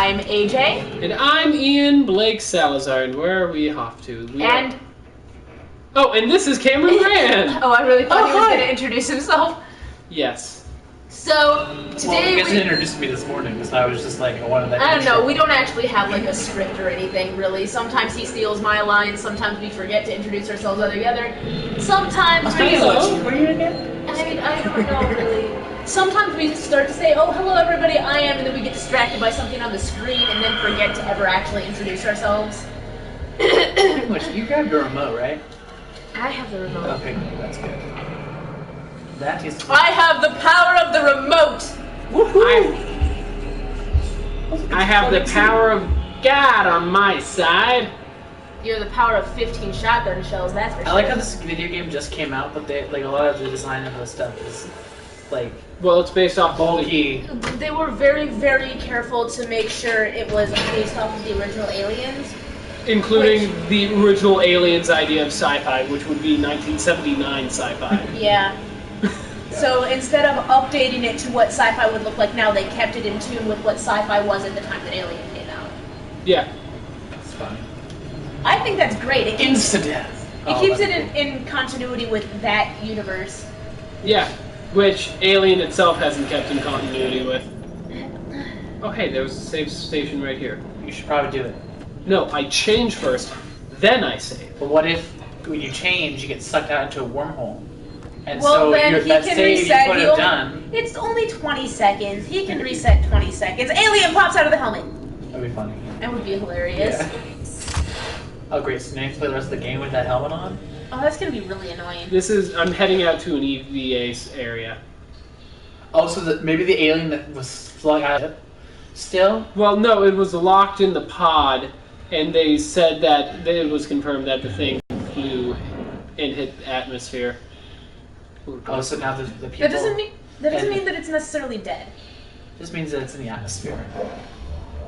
I'm AJ. And I'm Ian Blake Salazar, and where are we off to? Oh, and this is Cameron Rand! Oh, I really thought he was going to introduce himself. Yes. So, today you guys introduced me this morning, so I was just like, I wanted that I don't know, intro. we don't actually have like a script or anything, really. Sometimes he steals my lines, sometimes we forget to introduce ourselves together. Sometimes we... What are you again? I don't know, really. Sometimes we start to say, oh, hello everybody, I am, and then we get distracted by something on the screen and then forget to ever actually introduce ourselves. Pretty much. You grabbed your remote, right? I have the remote. Okay, that's good. That is... I have the power of the remote! Woohoo! I have the power of God on my side. You're the power of 15 shotgun shells, that's for sure. I like how this video game just came out, but they like a lot of the design of the stuff is like... Well, it's based off bulky. They were very, very careful to make sure it was based off of the original Aliens. Including the original Aliens idea of sci-fi, which would be 1979 sci-fi. Yeah. So instead of updating it to what sci-fi would look like now, they kept it in tune with what sci-fi was at the time that Alien came out. Yeah. It's fun. I think that's great. It keeps, Insta-death. it keeps it in continuity with that universe. Yeah. Which Alien itself hasn't kept in continuity with. Oh hey, there was a save station right here. You should probably do it. No, I change first, then I save. But what if when you change, you get sucked out into a wormhole? And Well, so then he that can save reset. you could have done. It's only 20 seconds. He can reset 20 seconds. Alien pops out of the helmet. That'd be funny. That would be hilarious. Yeah. Oh great, so now you have to play the rest of the game with that helmet on? Oh, that's gonna be really annoying. I'm heading out to an EVA area. Also, maybe the alien that was flung out of it still? Well, no, it was locked in the pod, and they said that it was confirmed that the thing flew and hit the atmosphere. Oh, so now the people... That doesn't mean that it's necessarily dead. This means that it's in the atmosphere.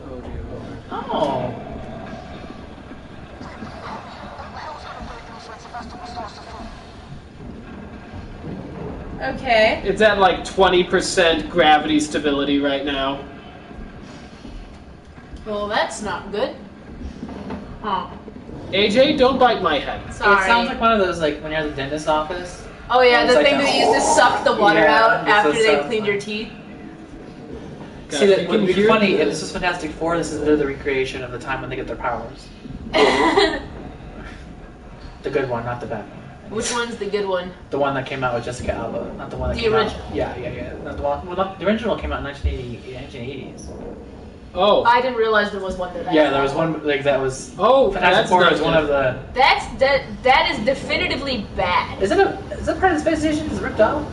Oh dear Lord. Oh. Okay. It's at like 20% gravity stability right now. Well, that's not good. Huh. AJ, don't bite my head. Sorry. It sounds like one of those, like, when you're at the dentist's office. Oh yeah, It's the like thing a- that you use to suck the water Yeah, out it's after so they sad. cleaned your teeth. See, that would be hear funny the- if this was Fantastic Four, this is the recreation of the time when they get their powers. The good one, not the bad one. Which one's the good one? The one that came out with Jessica Alba, not the one that The came original. out... Yeah. Not the one... Well, the original came out in 1980s. Oh. I didn't realize there was one that. Yeah, there was one, like, that was... Oh, Fantastic that's Four not was one of the... That is definitively bad. Is that part of the space station? Is it ripped off?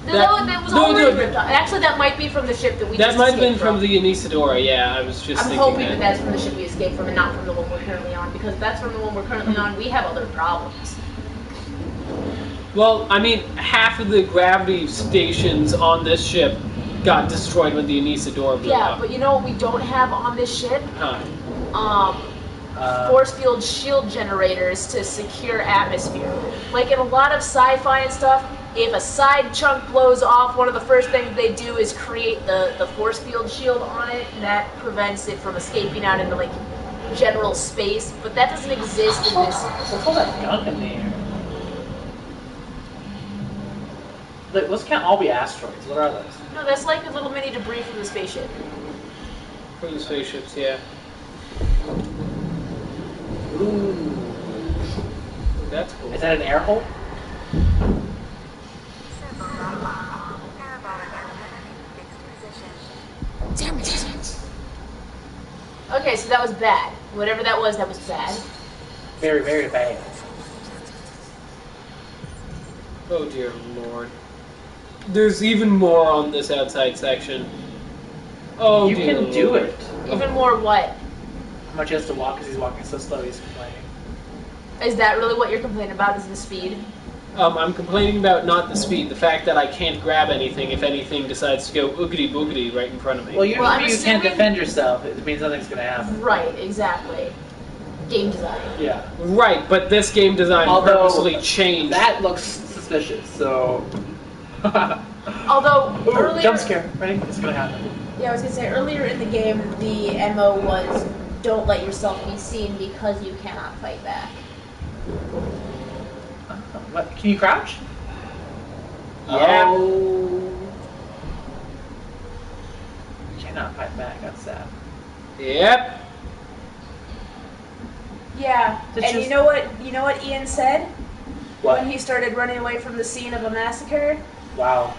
That was already ripped off. Actually, that might be from the ship that we That just might have been escaped from the Anisadora, yeah, I was just I'm thinking hoping that that's from the ship we escaped from and not from the one we're currently on, because if that's from the one we're currently on, we have other problems. Well, I mean, half of the gravity stations on this ship got destroyed when the Anisadora blew Yeah, up. but you know what we don't have on this ship? Huh. Force field shield generators to secure atmosphere. Like in a lot of sci-fi and stuff, if a side chunk blows off, one of the first things they do is create the force field shield on it, and that prevents it from escaping out into like general space. But that doesn't exist in this. What's all that gunk in the air? Look, those can't all be asteroids. What are those? No, that's like a little mini debris from the spaceship. From the spaceships, yeah. Ooh. That's cool. Is that an air hole? Damn it! Okay, so that was bad. Whatever that was bad. Very, very bad. Oh dear Lord. There's even more on this outside section. Oh You dear can do Lord. it. Even more what? How much he has to walk because he's walking so slow, he's complaining. Is that really what you're complaining about, is the speed? I'm complaining about not the speed, the fact that I can't grab anything if anything decides to go oogity boogity right in front of me. Well, usually I'm you can't assuming- defend yourself. It means nothing's going to happen. Right, exactly. Game design. Yeah. Right, but this game design Although, purposely changed. That looks suspicious, so... Although, Ooh, earlier... jump scare. Ready? It's going to happen. Yeah, I was gonna say earlier in the game, the MO was don't let yourself be seen because you cannot fight back. What? Can you crouch? Yeah. Oh. You cannot fight back. That's sad. Yep. Yeah, It's and just- you know what? You know what Ian said What? when he started running away from the scene of a massacre? Wow.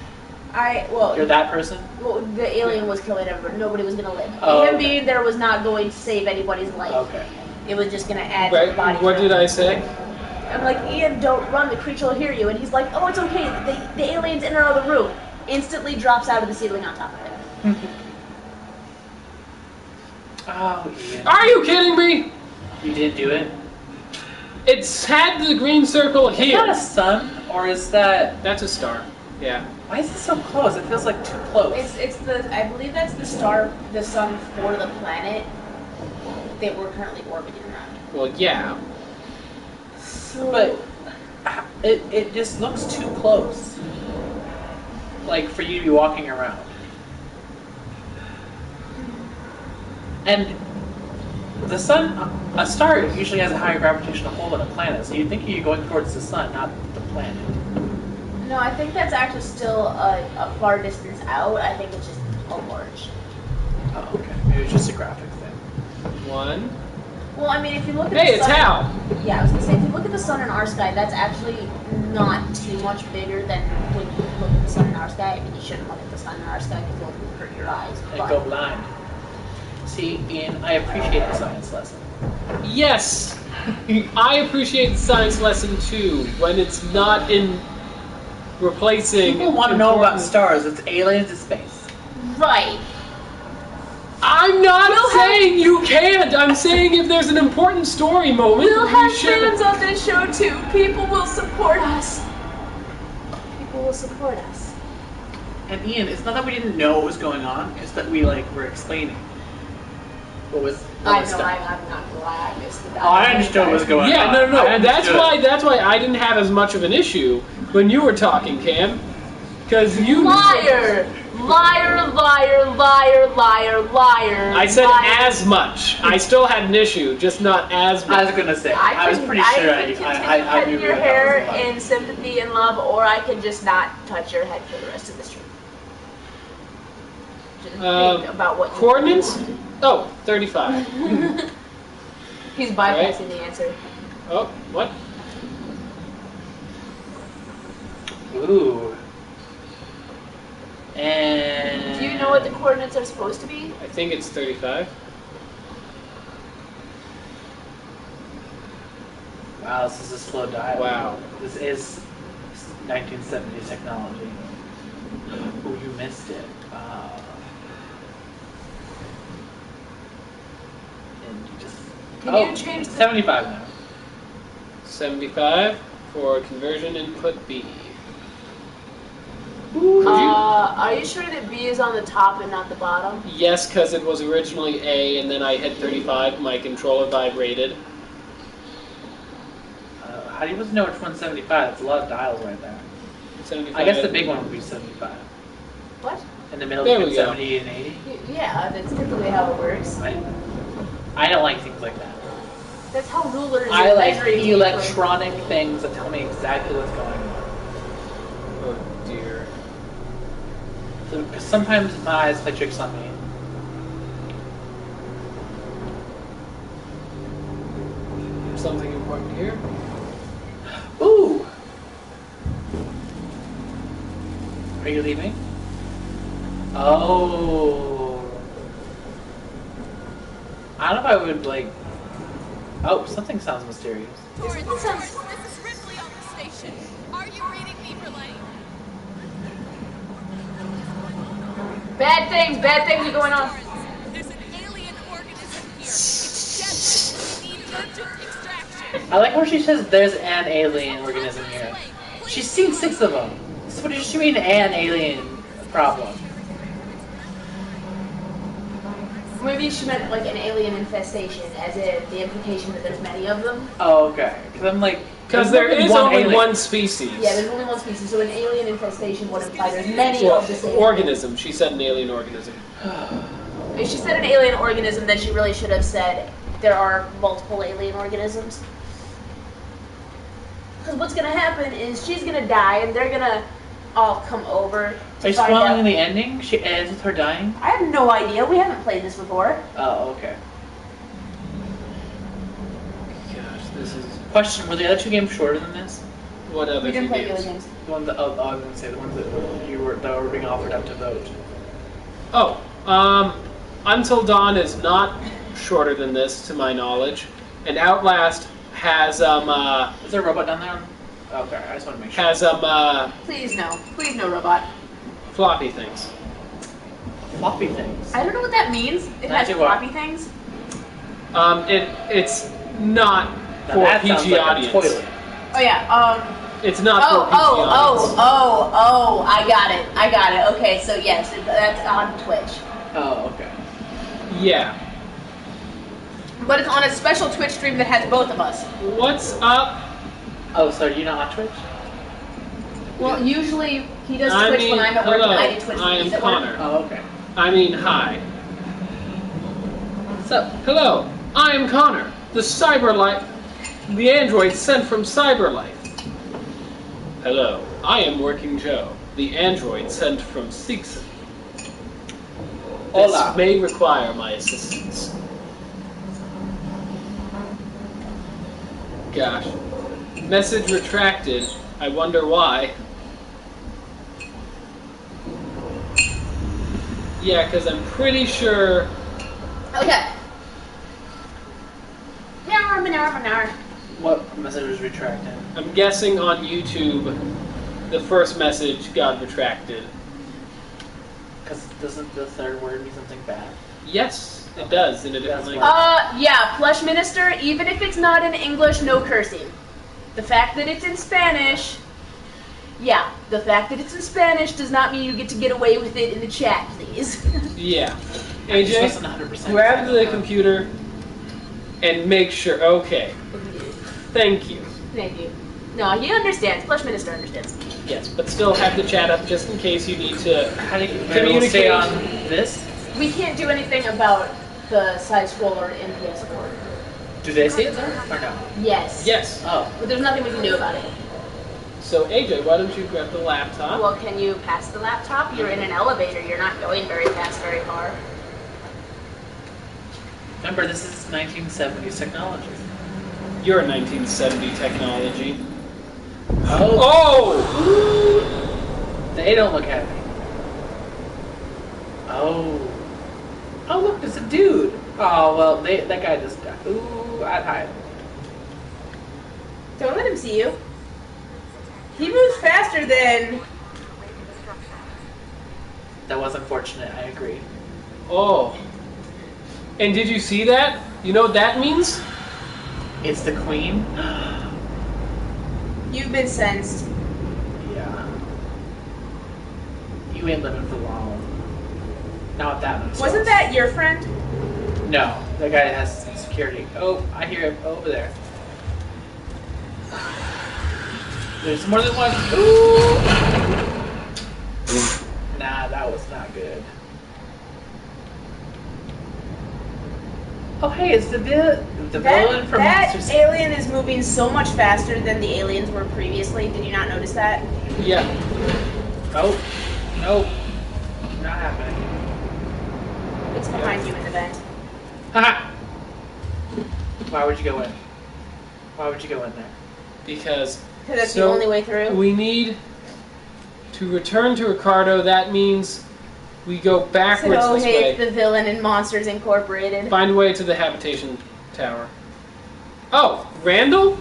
You're that person? Well, the alien was killing everyone. Nobody was gonna live. Oh, Him okay. being there was not going to save anybody's life. Okay. It was just gonna add to the Right. body. What count. did I say? I'm like, Ian, don't run. The creature will hear you. And he's like, oh, it's okay. The alien's in another room. Instantly drops out of the ceiling on top of it. Oh, Ian. Are you kidding me? You didn't do it? It's had the green circle Is that here. a sun? Or is that... That's a star. Yeah. Why is it so close? It feels like too close. It's the I believe that's the star, the sun for the planet that we're currently orbiting around. Well, yeah. So, But it just looks too close. Like for you to be walking around. And the sun, a star usually has a higher gravitational pull than a planet, so you'd think you're going towards the sun, not the planet. no, I think that's actually still a far distance out. I think it's just a large. Oh, okay. Maybe it's just a graphic thing. One. Well, I mean, if you look at Hey, the it's sun, Hal. Yeah, I was gonna say, if you look at the sun in our sky, that's actually not too much bigger than when you look at the sun in our sky. I mean, you shouldn't look at the sun in our sky because it'll hurt your eyes. And But go blind. See, Ian, I appreciate the science lesson. Yes. I appreciate the science lesson too when it's not in replacing. People want to know about important- stars. It's aliens in space. right. I'm not We'll saying you can't. I'm saying if there's an important story moment, We'll we have should. fans on this show too. People will support us. People will support us. And Ian, it's not that we didn't know what was going on. It's that we were explaining what was I stuff. know, I'm not glad I missed the Oh, I understood what was going on. Yeah, no. I That's understood. why I didn't have as much of an issue when you were talking, Cam, because you. Liar! Liar, liar, liar, liar, liar. I said liar. as much. I still had an issue, just not as much. I was gonna say. I was pretty sure I could continue petting your hair in sympathy and love, or I could just not touch your head for the rest of the stream. Just think about what you Coordinates? Oh, 35. He's bypassing the answer. Oh, what? Ooh. And Do you know what the coordinates are supposed to be? I think it's 35. Wow, this is a slow dial. Wow. This is 1970s technology. Oh, you missed it. And you just. Can you change the 75 now. 75 for conversion input B. Are you sure that B is on the top and not the bottom? Yes, because it was originally A, and then I hit 35. My controller vibrated. How do you supposed to know which one's 75? That's a lot of dials right there. 75. I guess the big one would be 75. What? In the middle There between we go. 70 and 80. Yeah, that's typically how it works. I don't like things like that. That's how rulers I and like measuring electronic things that tell me exactly what's going on. Oh dear. So, 'cause sometimes my eyes play tricks on me. Something important here. Ooh! Are you leaving? Oh. I don't know if I would Oh, something sounds mysterious. Torrance, this is Ripley on the station. Are you reading me, Relay? Bad things are going on. Torrance, there's an alien organism here. It's deadly. We need urgent extraction. I like how she says there's an alien organism here. She's seen 6 of them. So what does she mean, an alien problem? I mean, maybe she meant like an alien infestation, as in the implication that there's many of them. Oh, okay. Because I'm like... Because there is only one species. Yeah, there's only one species, so an alien infestation would imply there's many Well, of the same organism. She said an alien organism. If she said an alien organism, then she really should have said there are multiple alien organisms. Because what's going to happen is she's going to die, and they're going to all come over to Are you find out. spoiling the ending? She ends with her dying? I have no idea. We haven't played this before. Oh, okay. Gosh, this is... Question, were the other two games shorter than this? What other We didn't two play the games? other games. The ones that, I was going to say, the ones that were being offered up to vote. Oh, Until Dawn is not shorter than this, to my knowledge. And Outlast has, Is there a robot down there? Okay, I just want to make sure. has, Please no. Please no, robot. floppy things. Floppy things. I don't know what that means. It has Neither do I. floppy things. It's not Now for that sounds PG like a audience. toilet. Oh yeah, It's not for PG audience. I got it. Okay, so yes, that's on Twitch. Oh, okay. Yeah. But it's on a special Twitch stream that has both of us. What's up? Oh, so you're not on Twitch? Well, usually he does I Twitch mean, when I'm at work hello, and I do Twitch when I he's am at work. Connor. Oh, okay. I mean, hi. What's up? Hello, I am Connor, the android sent from Cyberlife. Hello, I am Working Joe, the android sent from Seegson. Hola. This may require my assistance. Gosh. Message retracted. I wonder why. Yeah, because I'm pretty sure... Okay. Nar. What message was retracted? I'm guessing on YouTube, the first message got retracted. Because doesn't the third word mean something bad? Yes, it does in a different That's language. Yeah, Flesh Minister, even if it's not in English, no cursing. The fact that it's in Spanish, yeah, the fact that it's in Spanish does not mean you get to get away with it in the chat, please. Yeah. I just AJ, wasn't 100% grab the sure. computer and make sure. Okay. Thank you. Thank you. No, he understands. Flesh Minister understands. Yes, but still have the chat up just in case you need to How do you communicate. stay on this? We can't do anything about the side scroller in PS4. Do they see it there? Or no? Yes. Yes. Oh. But there's nothing we can do about it. So AJ, why don't you grab the laptop? Well, can you pass the laptop? You're in an elevator. You're not going very fast, very far. Remember, this is 1970s technology. Your 1970 technology. Oh! Oh! They don't look happy. Oh. Oh, look, there's a dude. Oh, well, that guy just died. Ooh, I'd hide. Don't let him see you. He moves faster than... That was unfortunate, I agree. Oh. And did you see that? You know what that means? It's the queen? You've been sensed. Yeah. You ain't living for long. Not that much. Wasn't that your friend? No, that guy has some security. Oh, I hear him over there. There's more than one. Ooh! Nah, that was not good. Oh, hey, it's the villain from That Monsters. alien is moving so much faster than the aliens were previously. Did you not notice that? Yeah. Nope. Nope. Not happening. It's behind you in the vent. Haha! Why would you go in? Why would you go in there? Because Because that's the only way through. we need to return to Ricardo. That means we go backwards So this hey, way. it's the villain in Monsters Incorporated. Find a way to the habitation tower. Oh, Randall?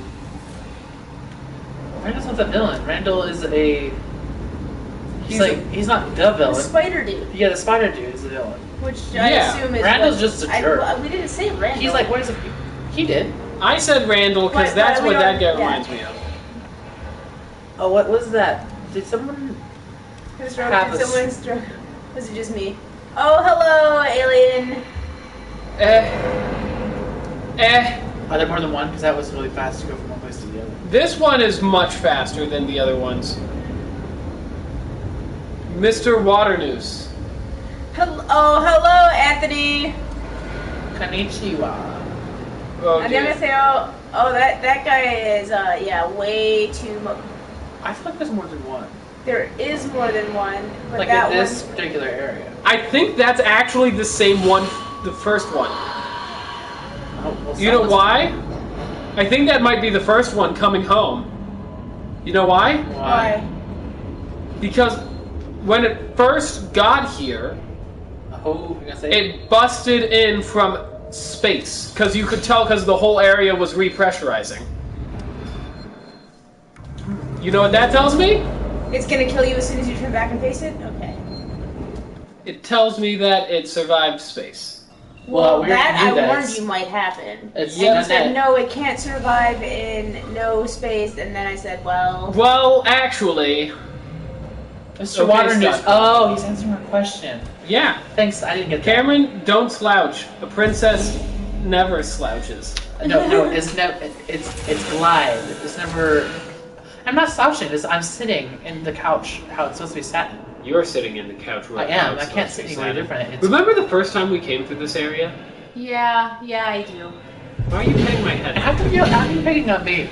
Randall's not the villain. Randall is a... He's not the The villain. spider dude, Yeah, the spider dude is the villain. which I Yeah, assume is Randall's what- just a jerk. We didn't say Randall. He's like, what is it? He did. I said Randall because But- that's but we what that guy don't- yeah. reminds me of. Oh, what was that? Did someone... Who's have did a s- someone struck? Was it just me? Oh, hello, alien. Are there more than one? Because that was really fast to go from one place to the other. This one is much faster than the other ones. Mr. Waternoose. Hello, Anthony. Konnichiwa. Oh, 안녕하세요. Oh, that guy is, way too much. I feel like there's more than one. There is more than one, but Like that in this one. particular area. I think that's actually the same one, the first one. Oh, well, You know why? I think that might be the first one coming home. You know why? Why? Because when it first got here, Oh, you gonna say? it busted in from space. Because you could tell because the whole area was repressurizing. You know what that tells me? It's gonna kill you as soon as you turn back and face it? Okay. It tells me that it survived space. Well, we that already I knew that. warned you might happen. It's And you not said, that- no, it can't survive in no space, and then I said, well... Well, actually, Mr. Okay, Waternoose. stop. Oh, he's answering my question. yeah. Thanks, I didn't get that. Cameron, don't slouch. A princess never slouches. No, it's glide. It's never. I'm not slouching. I'm sitting in the couch how it's supposed to be sat. You're sitting in the couch I right am. now. I can't sit anywhere different. It's, Remember the first time we came through this area? Yeah, I do. Why are you hitting my head? how come you're picking on me?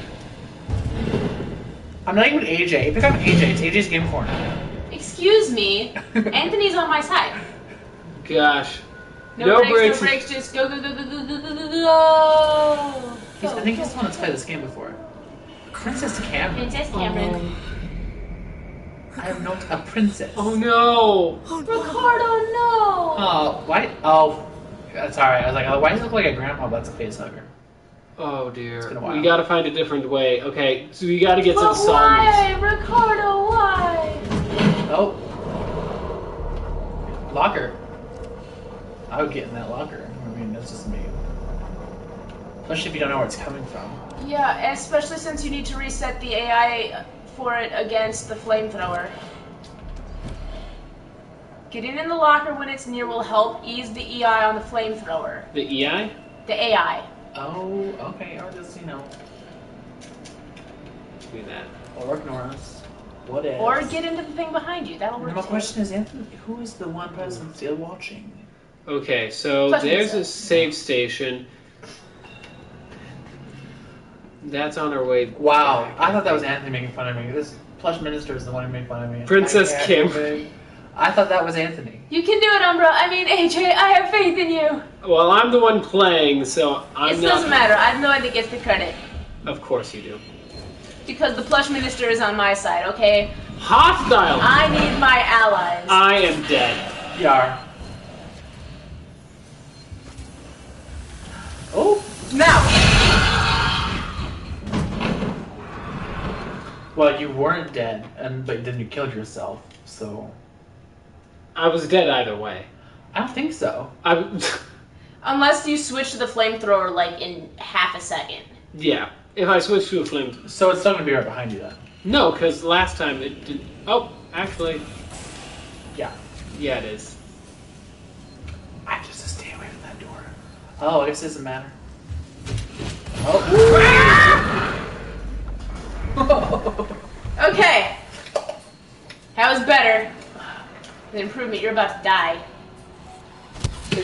I'm not even AJ. If I'm AJ, it's AJ's game corner. Excuse me. Anthony's on my side. Gosh. No breaks, just go. I think he's the one that's played this game before. Princess Cameron. Princess Cameron. I have no a princess. Oh no! Ricardo, no! Oh, why? Oh, that's alright. I was like, oh, why does it look like a grandpa that's a face hugger? Oh dear. It's been a while. We gotta find a different way. Okay, so we gotta get But some songs. why, Ricardo, why? Oh. Locker. I would get in that locker. I mean, that's just me. Especially if you don't know where it's coming from. Yeah, especially since you need to reset the AI for it against the flamethrower. Getting in the locker when it's near will help ease the EI on the flamethrower. The EI? The AI. Oh, okay. Or just, Do that. or ignore us. What is? Or get into the thing behind you. That'll work And my too. question is, Anthony, who is the one person still watching? Okay, so Plus there's a pizza. save station. That's on our way. Wow, back, I thought that was Anthony making fun of me. This plush minister is the one who made fun of me. Princess Kim. I thought that was Anthony. You can do it, Umbra. I mean, AJ, I have faith in you. Well, I'm the one playing, so I'm It not. doesn't matter. I'm the one that gets the credit. Of course you do. Because the plush minister is on my side, okay? Hostile! I need my allies. I am dead. Yar. Oh. Now, Well, you weren't dead, but then you killed yourself. So I was dead either way. I don't think so. I. unless you switch to the flamethrower like in half a second. Yeah. If I switch to a flame. So it's still gonna be right behind you then. No, because last time it did. Oh, actually. Yeah. Yeah, it is. I have to stay away from that door. Oh, I guess it doesn't matter. Oh. Okay. That was better. The improvement, you're about to die.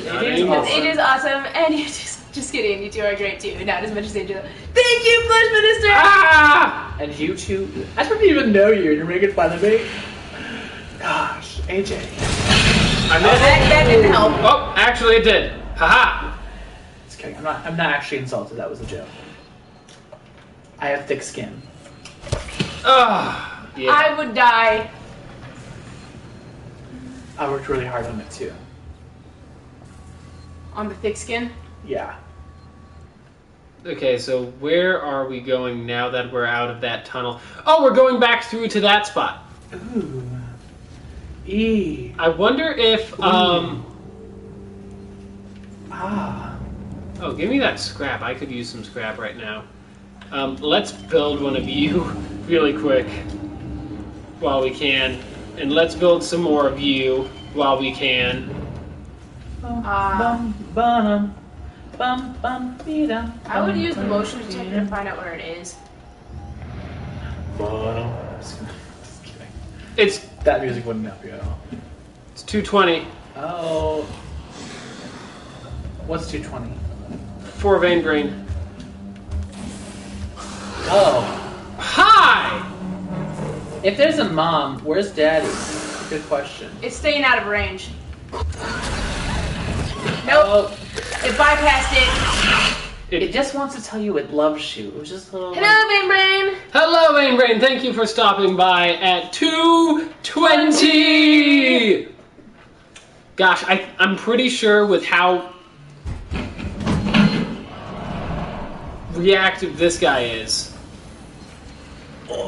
Not anymore. It is awesome, and you just kidding, you two are great too. Not as much as Angela. Thank you, Plush Minister! Ah! And you two, I didn't even know you. You're making fun of me. Gosh, AJ. I That didn't help. Oh, actually it did. Haha! Just kidding. I'm not actually insulted. That was a joke. I have thick skin. Ah! Yeah. I would die. I worked really hard on it too. On the thick skin? Yeah. Okay, so where are we going now that we're out of that tunnel? Oh, we're going back through to that spot. Ooh. E. I wonder if, Ah. Oh, give me that scrap. I could use some scrap right now. Let's build one of you really quick while we can. And let's build some more of you while we can. Bum, bum, I would use the motion detector to find out where it is. Just kidding. It's That music wouldn't help you at all. it's 220 Oh. What's 220? for Vein Brain. Oh. Hi! If there's a mom, where's daddy? Good question. It's staying out of range. Nope. Oh, It bypassed it. it just wants to tell you it loves you. It was just a little. Hello, Vein Brain. Hello, Vein Brain. Thank you for stopping by at 2:20. Gosh, I'm pretty sure with how reactive this guy is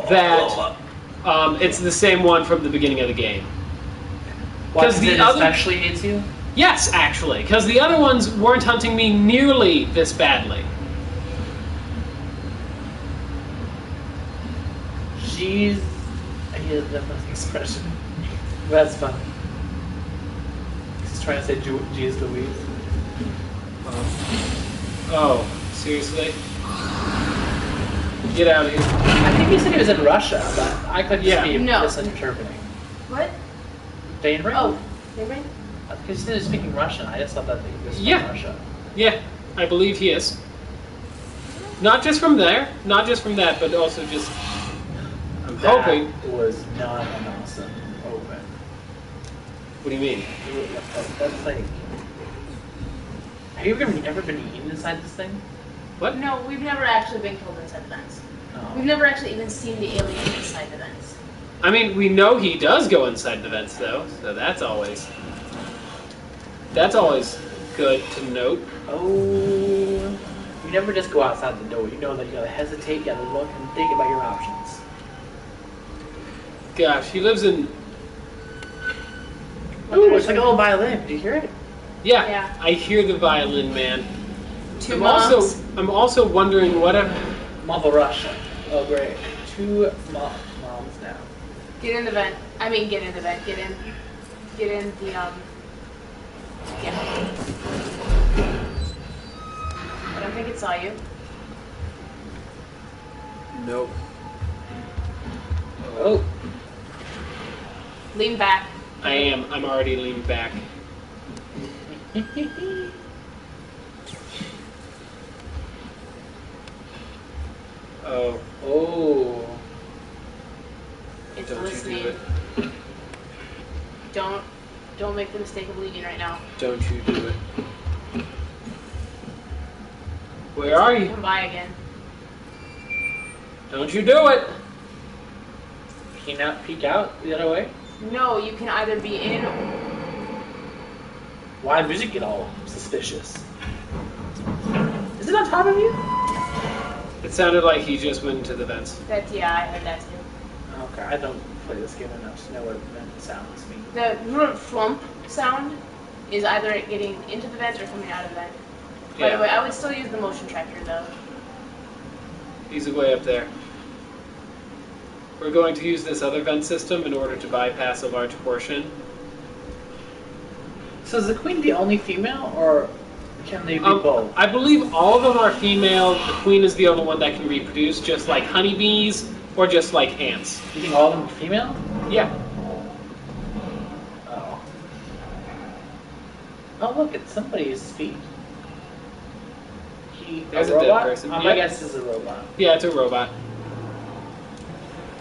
that it's the same one from the beginning of the game. Because the it other- especially hates you? Yes, actually, because the other ones weren't hunting me nearly this badly. Jeez. I hate that expression. That's funny. He's trying to say Jeez Louise. Oh, seriously? Get out of here. I think he said he was in Russia, but I could just be No. misinterpreting. What? Vein Brain? Oh, Vein Brain? Because he said he was speaking Russian. I just thought that he was from Yeah. Russia. Yeah, I believe he is. Not just from there, not just from that, but also just. I'm hoping. That was not an awesome open. What do you mean? That's like. Have you ever been eaten inside this thing? What? No, we've never actually been killed inside the vents. We've never actually even seen the alien inside the vents. I mean, we know he does go inside the vents, though, so that's always good to note. Oh. You never just go outside the door. You know that you gotta hesitate, you gotta look and think about your options. Gosh, he lives in. Ooh, it's like a little violin. Do you hear it? Yeah, Yeah. I hear the violin man. Two I'm moms. also wondering what. Mother Russia. Oh, great. Two moms now. Get in the vent. I mean, get in the vent. Get in the, yeah. I don't think it saw you. Nope. Oh. Lean back. I am. I'm already leaned back. Oh. Oh. It's Don't listening. you do it. Don't make the mistake of leaving right now. Don't you do it. Where are you? Come by again. Don't you do it. Peek out the other way? No, you can either be in. Why does music get all suspicious? Is it on top of you? It sounded like he just went into the vents. Yeah, I heard that too. Okay, I don't play this game enough to know what vent sounds mean. The flump sound is either it getting into the vent or coming out of the vent. By the way, I would still use the motion tracker though. He's way up there. We're going to use this other vent system in order to bypass a large portion. So is the queen the only female, or can they be both? I believe all of them are female. The queen is the only one that can reproduce, just like honeybees or just like ants. You think all of them are female? Yeah. Oh. Oh, look, it's somebody's feet. There's a robot? dead person. My Yep. guess is a robot. Yeah, it's a robot.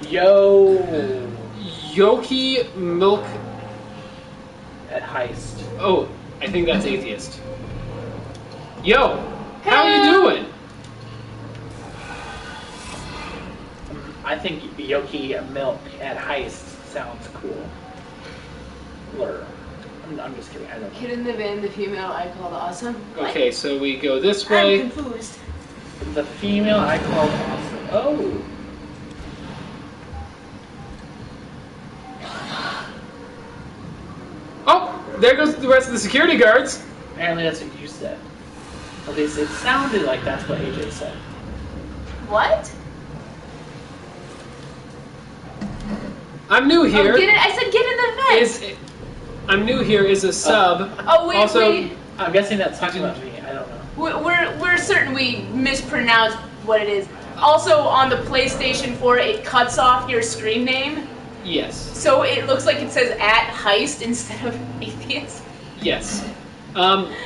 Yo! Yoki Milk. At heist. Oh, I think that's atheist. Yo, how are you doing? I think Yoki Milk at heist sounds cool. Blur. I'm just kidding. I don't know. Kid in the van, the female I called awesome. Okay, so we go this I'm way. confused. The female I called awesome. Oh! Oh, there goes the rest of the security guards. Apparently that's what you said. At least it sounded like that's what AJ said. What? I'm new here. Oh, get in, I said get in the vent. I'm new here is a sub. Oh wait, also, wait. I'm guessing that's talking about me. I don't know. What certain we mispronounced what it is. Also, on the PlayStation 4, it cuts off your screen name, Yes. so it looks like it says @heist instead of atheist. Yes.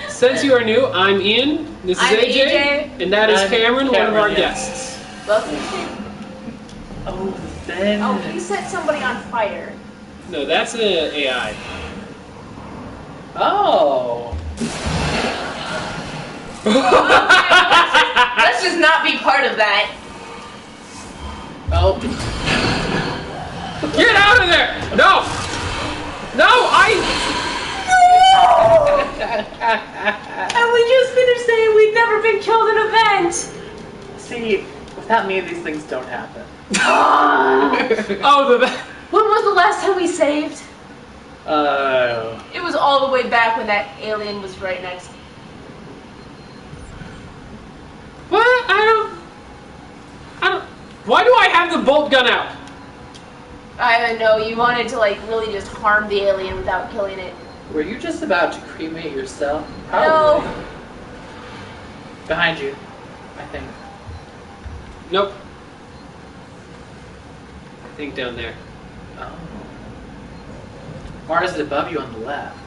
Since you are new, I'm Ian. This is I'm AJ, and that is I'm Cameron, one of our Cameron, yes. guests. Welcome. Oh, then. Oh, he set somebody on fire. No, that's an AI. Oh. Let's just not be part of that. Oh. Get out of there! No! No, And we just finished saying we'd never been killed in an event. See, without me, these things don't happen. Oh, When was the last time we saved? Oh. It was all the way back when that alien was right next. What? I don't... Why do I have the bolt gun out? I don't know. You wanted to like really just harm the alien without killing it. Were you just about to cremate yourself? No. Probably. Behind you, I think. Nope. I think down there. Oh. Or is it above you on the left?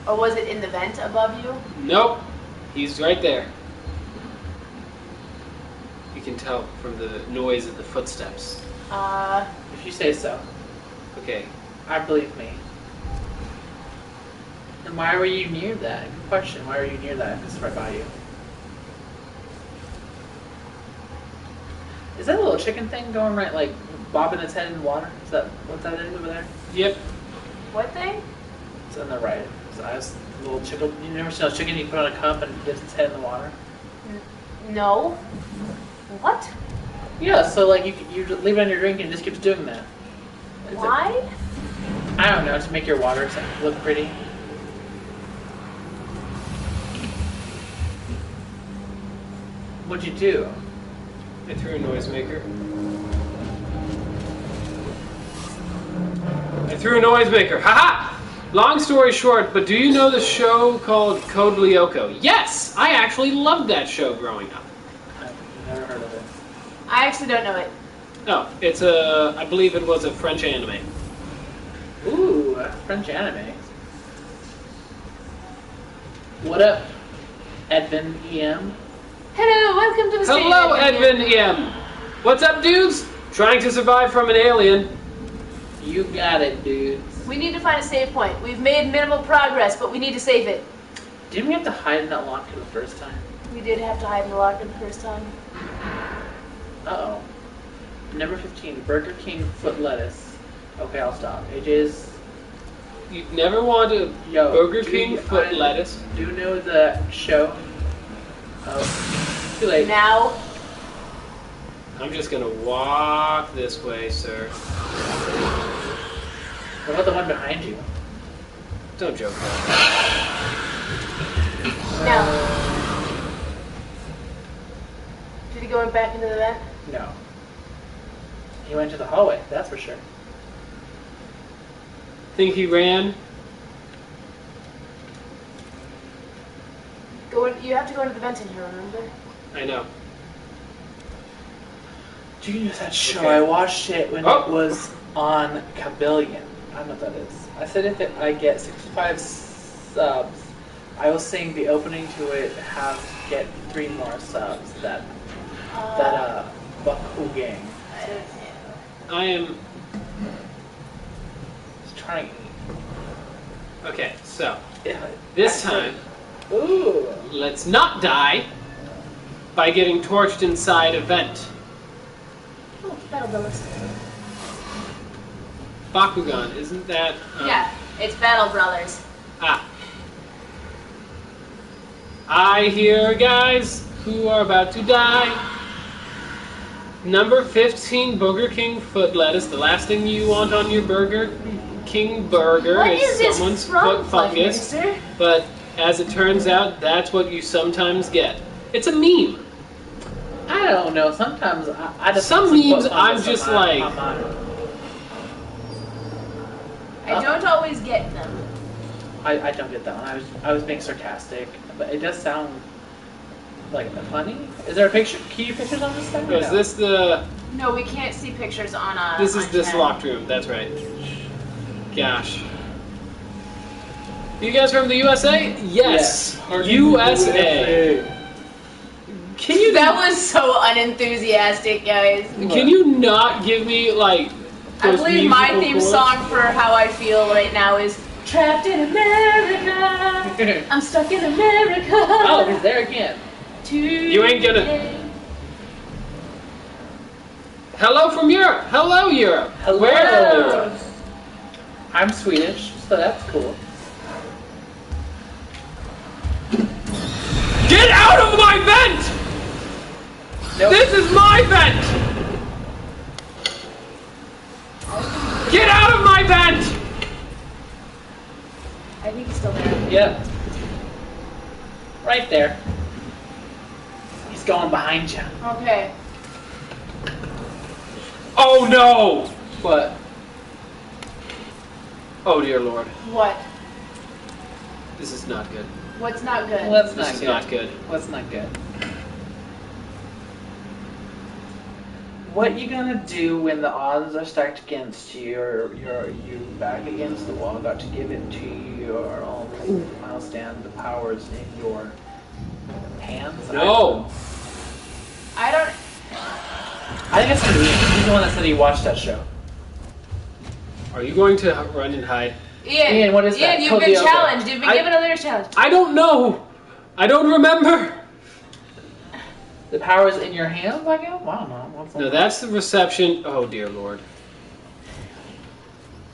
Or was it in the vent above you? Nope. He's right there. You can tell from the noise of the footsteps. If you say so. Okay. I believe me. And why were you near that? Good question. Why were you near that if it's right by you? Is that a little chicken thing going right, like bobbing its head in the water? Is that what that is over there? Yep. What thing? It's on the right. So I was a little chicken. You never seen a chicken you put on a cup and it dips its head in the water? No. What? Yeah, so like you leave it on your drink and it just keeps doing that. Is it- Why? I don't know, to make your water look pretty. What'd you do? I threw a noisemaker. I threw a noisemaker. Haha! Long story short, but do you know the show called Code Lyoko? Yes! I actually loved that show growing up. I've never heard of it. I actually don't know it. No, it's I believe it was a French anime. Ooh, French anime. What up, Edvin EM? Hello, welcome to the stream. Hello, Edvin EM! What's up, dudes? Trying to survive from an alien. You got it, dudes. We need to find a save point. We've made minimal progress, but we need to save it. Didn't we have to hide in that locker the first time? We did have to hide in the locker the first time. Uh-oh. Number 15, Burger King foot lettuce. Okay, I'll stop. AJ's... You'd never want a Yo, Burger do King you- foot I- lettuce. Do you know the show? Oh, too late. Now, I'm just gonna walk this way, sir. What about the one behind you? Don't joke about now. Did he go back into the vent? No. He went to the hallway, that's for sure. Think he ran? You have to go into the vent in here, remember? I know. Genius, that show. Okay. I watched it when Oh. it was on Kabillion. I don't know what that is. I said if I get 65 subs, I will sing the opening to it, have to get 3 more subs. That Baku gang. I don't know. I am... Just trying. Okay, so, Yeah. this time, Ooh. let's not die by getting torched inside a vent. Oh, Battle Brothers. Bakugan, isn't that... Yeah, it's Battle Brothers. Ah. I hear guys who are about to die. Number 15, Burger King foot lettuce. The last thing you want on your Burger King burger What is is this someone's from, foot fungus. Mister? But as it turns out, that's what you sometimes get. It's a meme. I don't know. Sometimes I just Some put memes foot I'm fungus just on my- like- on mine. I don't always get them. I don't get that one. I was being sarcastic, but it does sound like funny. Is there a picture? Can you pictures on this thing? Is this the? No, we can't see pictures on This is on this chat. locked room. That's right. Gosh. You guys from the USA? Yes. USA. Can you? That was so unenthusiastic, guys. Can you not give me like? I those believe my musical theme chords? song for how I feel right now is Trapped in America. I'm stuck in America. Oh, he's there again. You ain't gonna. Hello from Europe. Hello, Europe. Hello. Where? I'm Swedish, so that's cool. Get out of my vent! Nope. This is my vent! Get out of my vent! I think he's still there. Yep. Right there. He's going behind you. Okay. Oh no! What? Oh dear Lord. What? This is not good. What's not good? What's This not is good? not good. What's not good? What you gonna do when the odds are stacked against you, or you back against the wall, got to give it to your only final stand, the powers in your hands? No! I don't. I think it's gonna be he's the one that said he watched that show. Are you going to run and hide? Ian, what is that? Ian, you've Code been the Oka. challenged. You've been given a lyrics challenge. I don't know! I don't remember! The powers in your hands, I guess? I don't know. What's No, that? that's the reception. Oh dear Lord.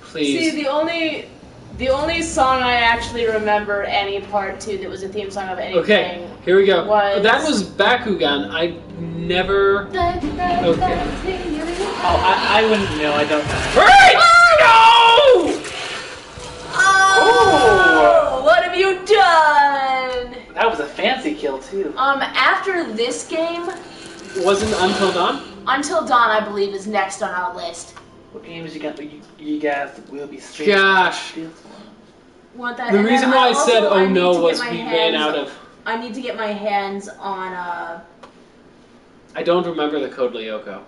Please. See, the only song I actually remember any part to that was a theme song of anything. Okay, here we go. Was- That was Bakugan. I never. Okay. Oh, I wouldn't know. I don't know. Hurry! No! Oh, what have you done? That was a fancy kill too. After this game, Wasn't Until Dawn? Until Dawn, I believe, is next on our list. What games you guys will be streaming? Gosh. This one? Want that? The and then reason why I also said oh need no to get was my we ran hands- out of. I need to get my hands on. I don't remember the code Lyoko.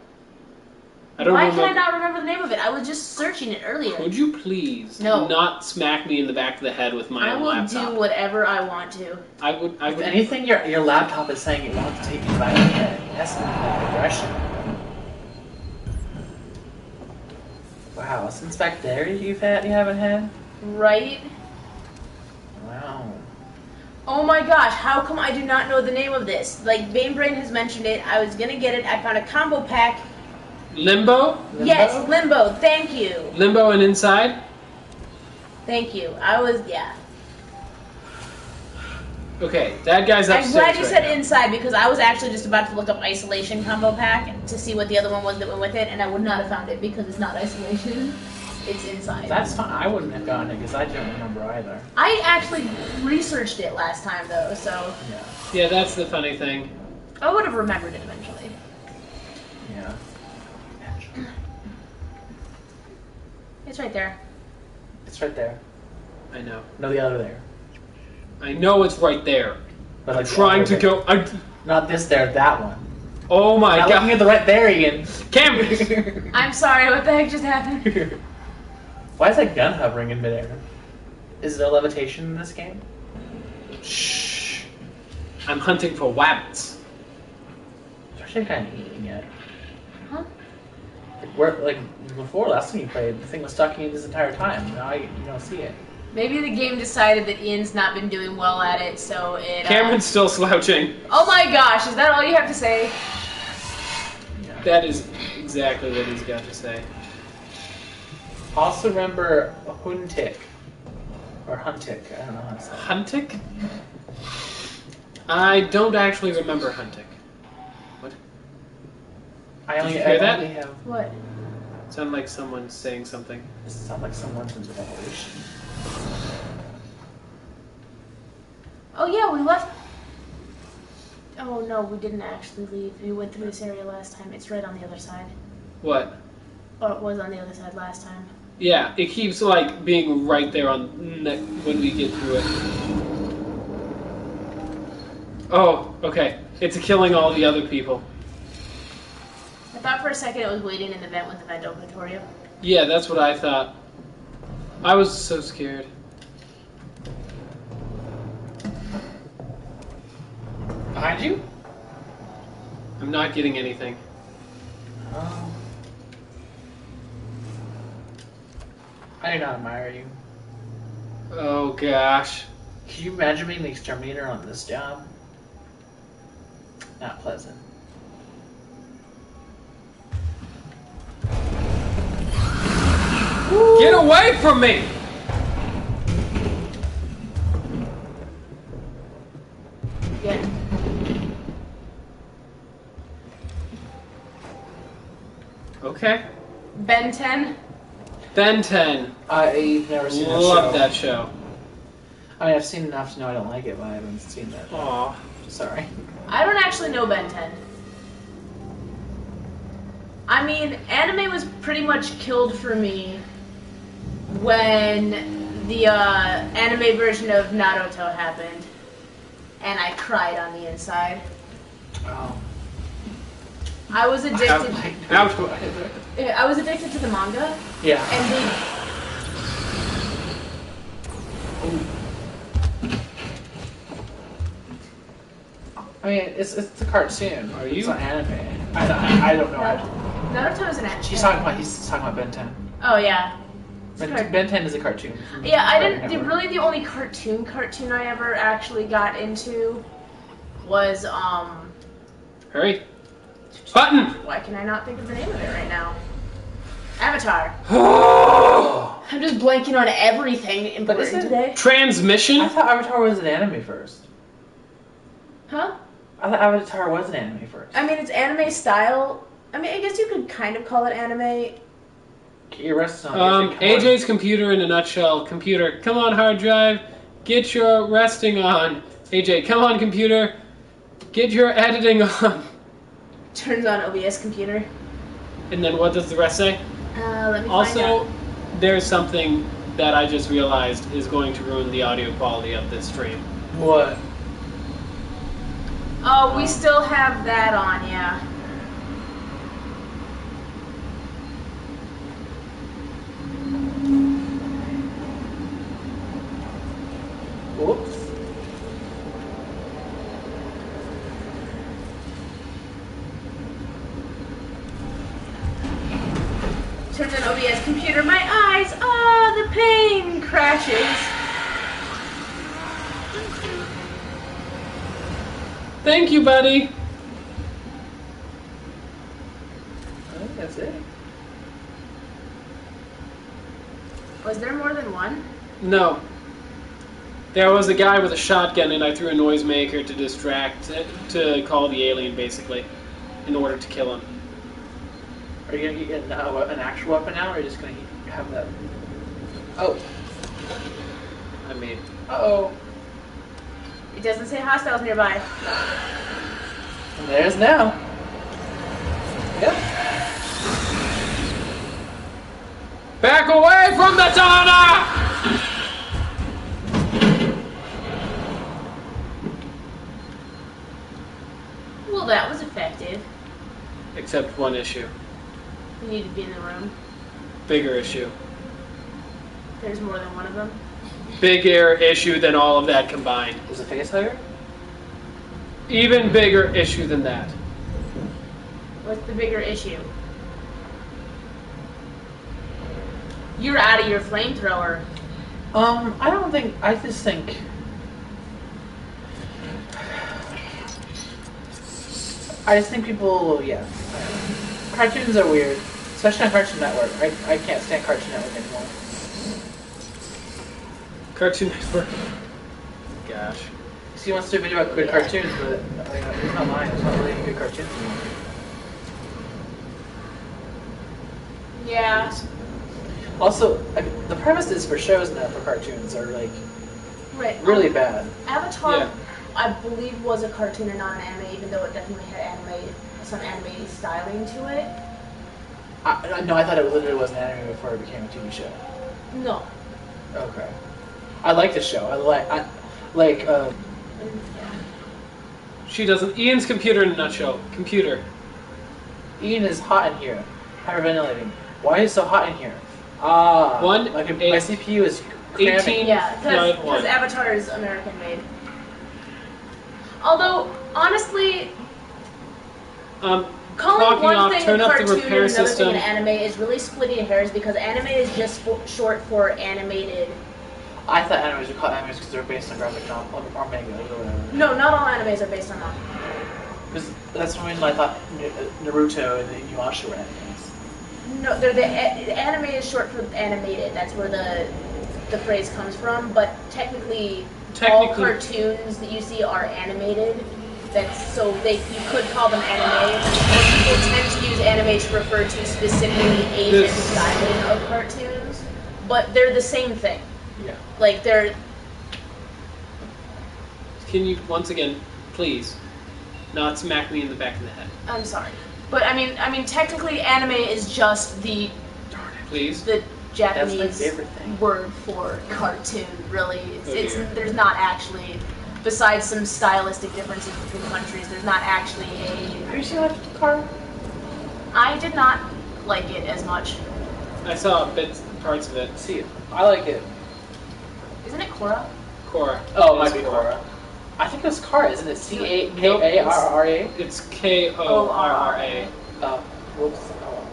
I don't Why remember. can I not remember the name of it? I was just searching it earlier. Would you please No. not smack me in the back of the head with my I own will laptop? do whatever I want to. I would. If anything, your laptop is saying it wants to take you by the head. That's not aggression. Wow, since back there you haven't had? Right? Wow. Oh my gosh, how come I do not know the name of this? Like, Banebrain has mentioned it. I was gonna get it. I found a combo pack. Limbo? Yes, Limbo. Thank you. Limbo and Inside? Thank you. Yeah. Okay, that guy's I'm upstairs. glad you right said now. Inside because I was actually just about to look up Isolation combo pack to see what the other one was that went with it, and I would not have found it because it's not Isolation. It's Inside. That's fine. I wouldn't have gotten it because I don't remember either. I actually researched it last time though, so Yeah. Yeah, that's the funny thing. I would have remembered it eventually. Yeah. It's right there. It's right there. I know. No, the other there. I know it's right there. But I'm like the trying other to there. go. Not this there, that one. Oh my Not god. looking at the right there, Ian. Cameras! I'm sorry, what the heck just happened? Why is that gun hovering in midair? Is there levitation in this game? Shh. I'm hunting for wabbits. It's actually kind of eating it. Huh? Like before, last time you played, the thing was stalking you this entire time. Now you don't see it. Maybe the game decided that Ian's not been doing well at it, so it. Cameron's still slouching. Oh my gosh, is that all you have to say? Yeah. That is exactly what he's got to say. Also remember Huntik. Or Huntik, I don't know how to say it. Huntic? I don't actually remember Huntic. What? I only, Did you hear I that? only have... What? Sounded like someone saying something. This sounds like someone's in evolution. Oh yeah, we left. Oh no, we didn't actually leave. We went through this area last time. It's right on the other side. What? Or it was on the other side last time. Yeah, it keeps like being right there on when we get through it. Oh, okay. It's killing all the other people. I thought for a second it was waiting in the vent with the vent open for you. Yeah, that's what I thought. I was so scared. Behind you? I'm not getting anything. Oh. I do not admire you. Oh gosh. Can you imagine being the exterminator on this job? Not pleasant. Get away from me! Yeah. Okay. Ben 10. Ben 10. I've never seen that show. Love that show. I mean, I've seen enough to know I don't like it, but I haven't seen that. Aw. Sorry. I don't actually know Ben 10. I mean, anime was pretty much killed for me when the anime version of Naruto happened, and I cried on the inside. Oh. I was addicted. Naruto. I was addicted to the manga, Yeah. and they. I mean, it's a cartoon. Are It's you? not anime. I don't know. Naruto is an anime. He's talking about Ben 10. Oh yeah. Ben 10 is a cartoon. Yeah, I didn't. Network. Really, the only cartoon I ever actually got into was Hurry. Button! Why can I not think of the name of it right now? Avatar. I'm just blanking on everything important today. Transmission? I thought Avatar was an anime first. Huh? I thought Avatar was an anime first. I mean, it's anime style. I mean, I guess you could kind of call it anime. Get your rest on. AJ's computer in a nutshell. Computer, come on, hard drive. Get your resting on. AJ, come on, computer. Get your editing on. Turns on OBS computer. And then what does the rest say? Let me find Also, out. there's something that I just realized is going to ruin the audio quality of this stream. What? Oh, we still have that on, yeah. Whoops. Turns on OBS computer. My eyes. The pain crashes. Thank you, buddy. I think that's it. Was there more than one? No. There was a guy with a shotgun and I threw a noisemaker to distract, to call the alien basically, in order to kill him. Are you gonna get an actual weapon now, or are you just gonna have that? Oh. I mean, Uh-oh. It doesn't say hostiles nearby. And there's now. Yep. back away from the sauna! Well, that was effective. Except one issue. You need to be in the room. Bigger issue. There's more than one of them. Bigger issue than all of that combined. Is the face hugger? Even bigger issue than that. What's the bigger issue? You're out of your flamethrower. I don't think. I just think. I just think people. Yeah. Cartoons are weird, especially on Cartoon Network. I can't stand Cartoon Network anymore. Cartoon Network. Gosh. He wants to do a video about good cartoons, but it's not mine. It's not really good cartoons anymore. Yeah. Also, the premises for shows now for cartoons are like Right. really bad. Avatar, Yeah. I believe, was a cartoon and not an anime, even though it definitely had some anime styling to it. No, I thought it literally was an anime before it became a TV show. No. Okay. I like the show. I like. She doesn't. Ian's computer in a nutshell. Computer. Ian is hot in here. Hyperventilating. Why is it so hot in here? My CPU is cramping. 18. Yeah, because 9-1. Avatar is American made. Although, honestly, calling Clocking one off, thing turn a up the cartoon repair and another system. thing an anime is really splitting hairs because anime is just short for animated. I thought animes were called animes because they're based on graphic novel or manga or whatever. No, not all animes are based on manga. Because that's the reason I thought Naruto and the Inuyasha were animes. No, anime is short for animated. That's where the phrase comes from. But technically, all cartoons that you see are animated. You could call them anime. But people tend to use anime to refer to specifically Asian styling of cartoons. But they're the same thing. Yeah. Like they're. Can you once again, please, not smack me in the back of the head? I'm sorry, but I mean, technically, anime is just the Please. the Japanese That's my favorite thing. word for cartoon. Really, it's dear. there's not actually, besides some stylistic differences between countries, there's not actually a. Have you seen that car? I did not like it as much. I saw parts of it. See, I like it. Isn't it Korra? Korra. Oh, it might It's be Korra. I think it's Kara, isn't it? Nope. K-A-R-R-A? It's Korra. Whoops. Oh.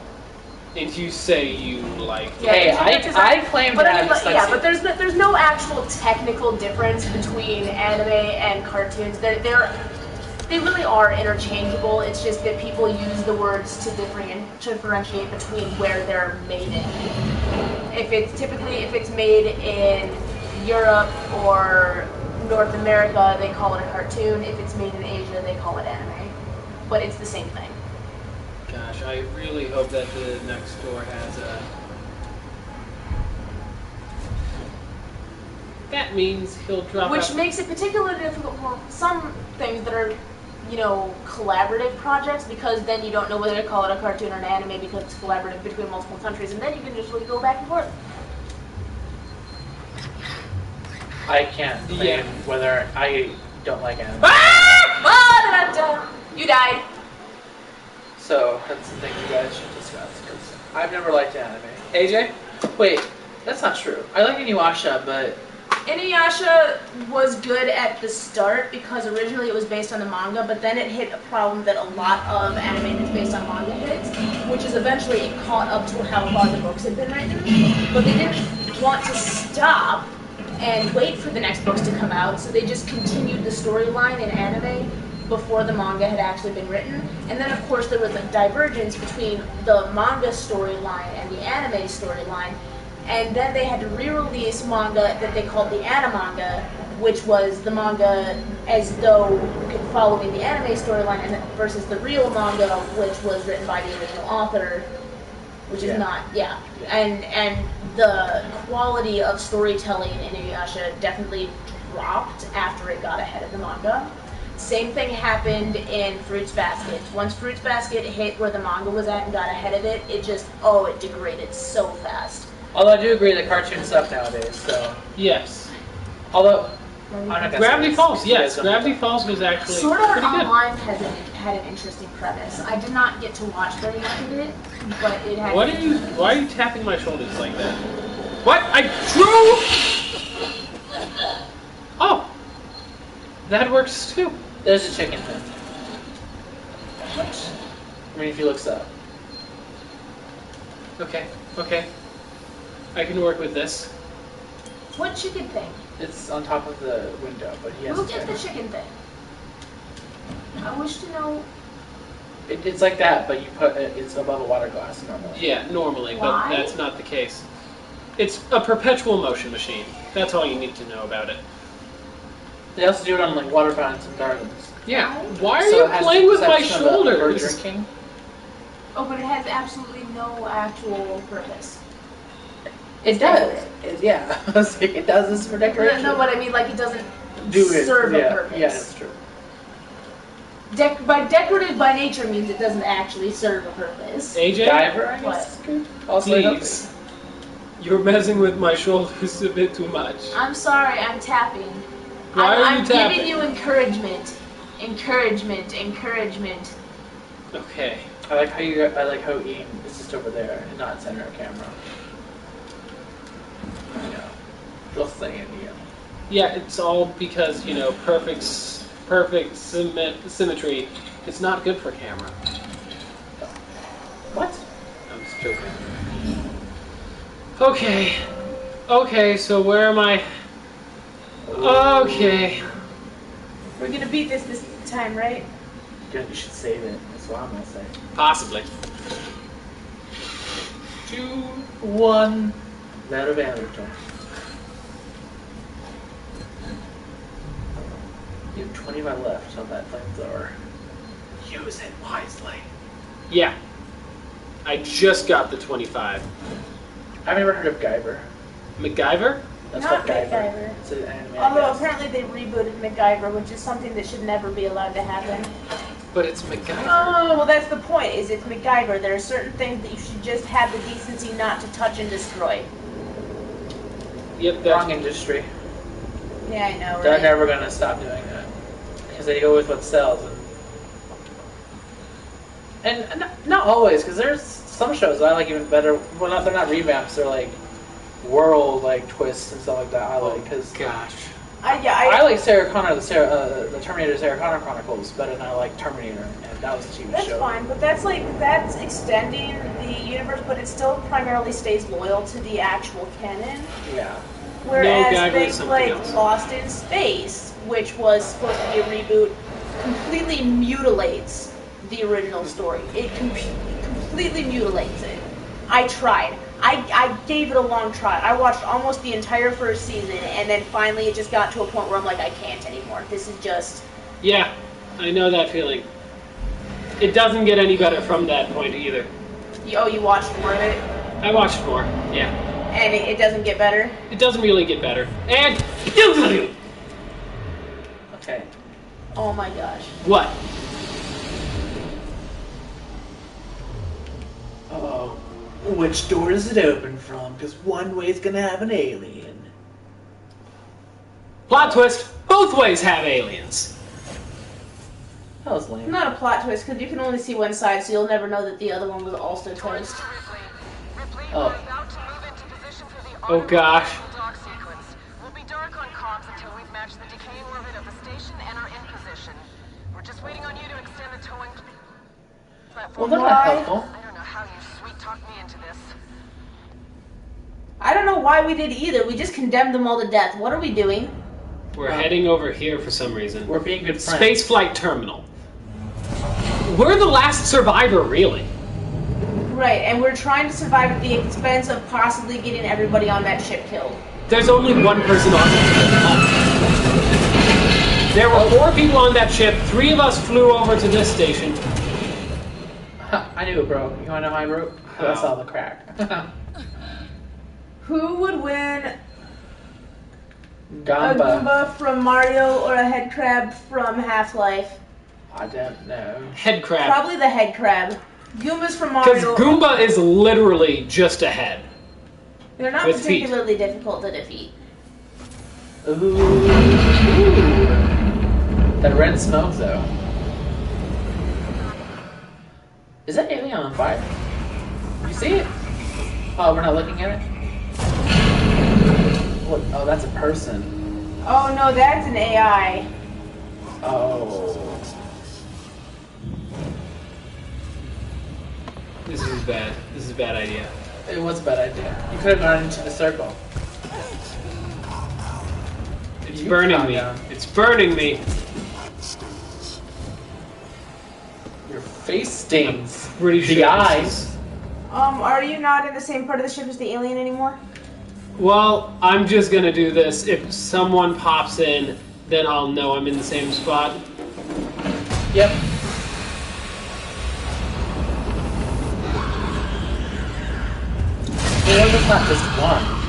And you say you like it. Yeah, Hey, it's I claim but that I mean, I'm yeah, but there's no actual technical difference between anime and cartoons. They really are interchangeable. It's just that people use the words to differentiate between where they're made in. If it's made in Europe or North America, they call it a cartoon. If it's made in Asia, they call it anime. But it's the same thing. Gosh, I really hope that the next door has a... That means he'll drop Which out. makes it particularly difficult for some things that are, collaborative projects, because then you don't know whether to call it a cartoon or an anime because it's collaborative between multiple countries, and then you can just really go back and forth. I can't claim whether I don't like anime. You died. So, that's the thing you guys should discuss, because I've never liked anime. AJ? Wait, that's not true. I like Inuyasha, but... Inuyasha was good at the start because originally it was based on the manga, but then it hit a problem that a lot of anime that's based on manga hits, which is eventually it caught up to how far the books had been written, but they didn't want to stop and wait for the next books to come out, so they just continued the storyline in anime before the manga had actually been written. And then of course there was a divergence between the manga storyline and the anime storyline, and then they had to re-release manga that they called the animanga, which was the manga as though following the anime storyline, and versus the real manga, which was written by the original author, which is not, and the quality of storytelling in Inuyasha definitely dropped after it got ahead of the manga. Same thing happened in Fruits Basket. Once Fruits Basket hit where the manga was at and got ahead of it, it degraded so fast. Although I do agree that cartoons suck nowadays, so... Yes. Although... Gravity Falls, yes. Gravity Falls was actually Sword Art pretty good. Online had an interesting premise. I did not get to watch very much of it, but it had... Why are you tapping my shoulders like that? What? I drew... Oh. That works too. There's a chicken thing. Which? I mean, if he looks up. Okay. I can work with this. What chicken thing? It's on top of the window, but he has Who a did the chicken thing? I wish to know... It's like that, but you put it's above a water glass normally. Yeah, normally, Why? but that's not the case. It's a perpetual motion machine. That's all you need to know about it. They also do it on like water fountains and gardens. Yeah. Why are So you it has playing the with my perception of a bird shoulders? drinking. Oh, but it has absolutely no actual purpose. It does. Yeah. I was like, it does this for decoration. No, but I mean, like, it doesn't Do it. serve Yeah. a purpose. Yeah, that's true. By decorative by nature means it doesn't actually serve a purpose. AJ, Diver, I What? guess. Is good. Also, please. You're messing with my shoulders a bit too much. I'm sorry, I'm tapping. Why are you I'm tapping? giving you encouragement. Encouragement. Okay. I like how Ian is just over there and not center of camera. Yeah. Just saying, Ian. Yeah, it's all because, you know, perfect symmetry. It's not good for camera. What? I'm just joking. Okay, so where am I? Okay. We're gonna beat this time, right? You should save it. That's what I'm gonna say. Possibly. 2-1. Not a advantage. You have 25 left on that flamethrower. Use it wisely. Yeah. I just got the 25. I've never heard of Guyver. MacGyver? That's Not what Guyver. MacGyver. It's an anime. I Although guess. apparently they rebooted MacGyver, which is something that should never be allowed to happen. But it's MacGyver. Oh, well that's the point, is it's MacGyver. There are certain things that you should just have the decency not to touch and destroy. Yep, Wrong industry. Yeah, I know, They're right? never gonna stop doing that because they go with what sells, and not always. Because there's some shows I like even better. Well, they're not revamps. They're like world twists and stuff like that. I like because Gosh. I like Sarah Connor, the Terminator Sarah Connor Chronicles better than I like Terminator, and that was a TV That's show. fine, but that's extending the universe, but it still primarily stays loyal to the actual canon. Yeah. Whereas Guyver is things something like else. Lost in Space, which was supposed to be a reboot, completely mutilates the original story. It completely mutilates it. I tried. I gave it a long try. I watched almost the entire first season, and then finally it just got to a point where I'm like, I can't anymore. This is just... Yeah, I know that feeling. It doesn't get any better from that point either. Oh, you watched more of it? I watched more, yeah. And it doesn't get better? It doesn't really get better. And... Okay. Oh my gosh. What? Uh-oh. Which door does it open from? Because one way's gonna have an alien. Plot twist, both ways have aliens. That was lame. Not a plot twist, because you can only see one side, so you'll never know that the other one was also toast. Oh. Oh gosh. We'll be dark on comms until we've matched the decaying orbit of the station and are in position. We're just waiting on you to extend the towing Well, platform. they're not helpful. I don't know how you sweet talked me into this. I don't know why we did either. We just condemned them all to death. What are we doing? We're heading over here for some reason. We're being good friends. Spaceflight terminal. We're the last survivor, really. Right, and we're trying to survive at the expense of possibly getting everybody on that ship killed. There's only one person on that ship. There were 4 people on that ship. 3 of us flew over to this station. I knew it broke. You wanna know how I broke? How? I saw the crack. Who would win, a Gamba. Goomba from Mario or a head crab from Half-Life? I don't know. Head crab. Probably the head crab. Goombas from Because Mario. Goomba is literally just a head. They're not with feet. particularly difficult to defeat. Ooh. That red smoke, though. Is that alien on fire? You see it? Oh, we're not looking at it? What? Oh, that's a person. Oh no, that's an AI. Oh. This is bad. This is a bad idea. It was a bad idea. You could have gone into the circle. It's You burning calm me. down. It's burning me. Your face stings. Pretty sure The this eyes. is- Are you not in the same part of the ship as the alien anymore? Well, I'm just gonna do this. If someone pops in, then I'll know I'm in the same spot. Yep. Well, it's not just one.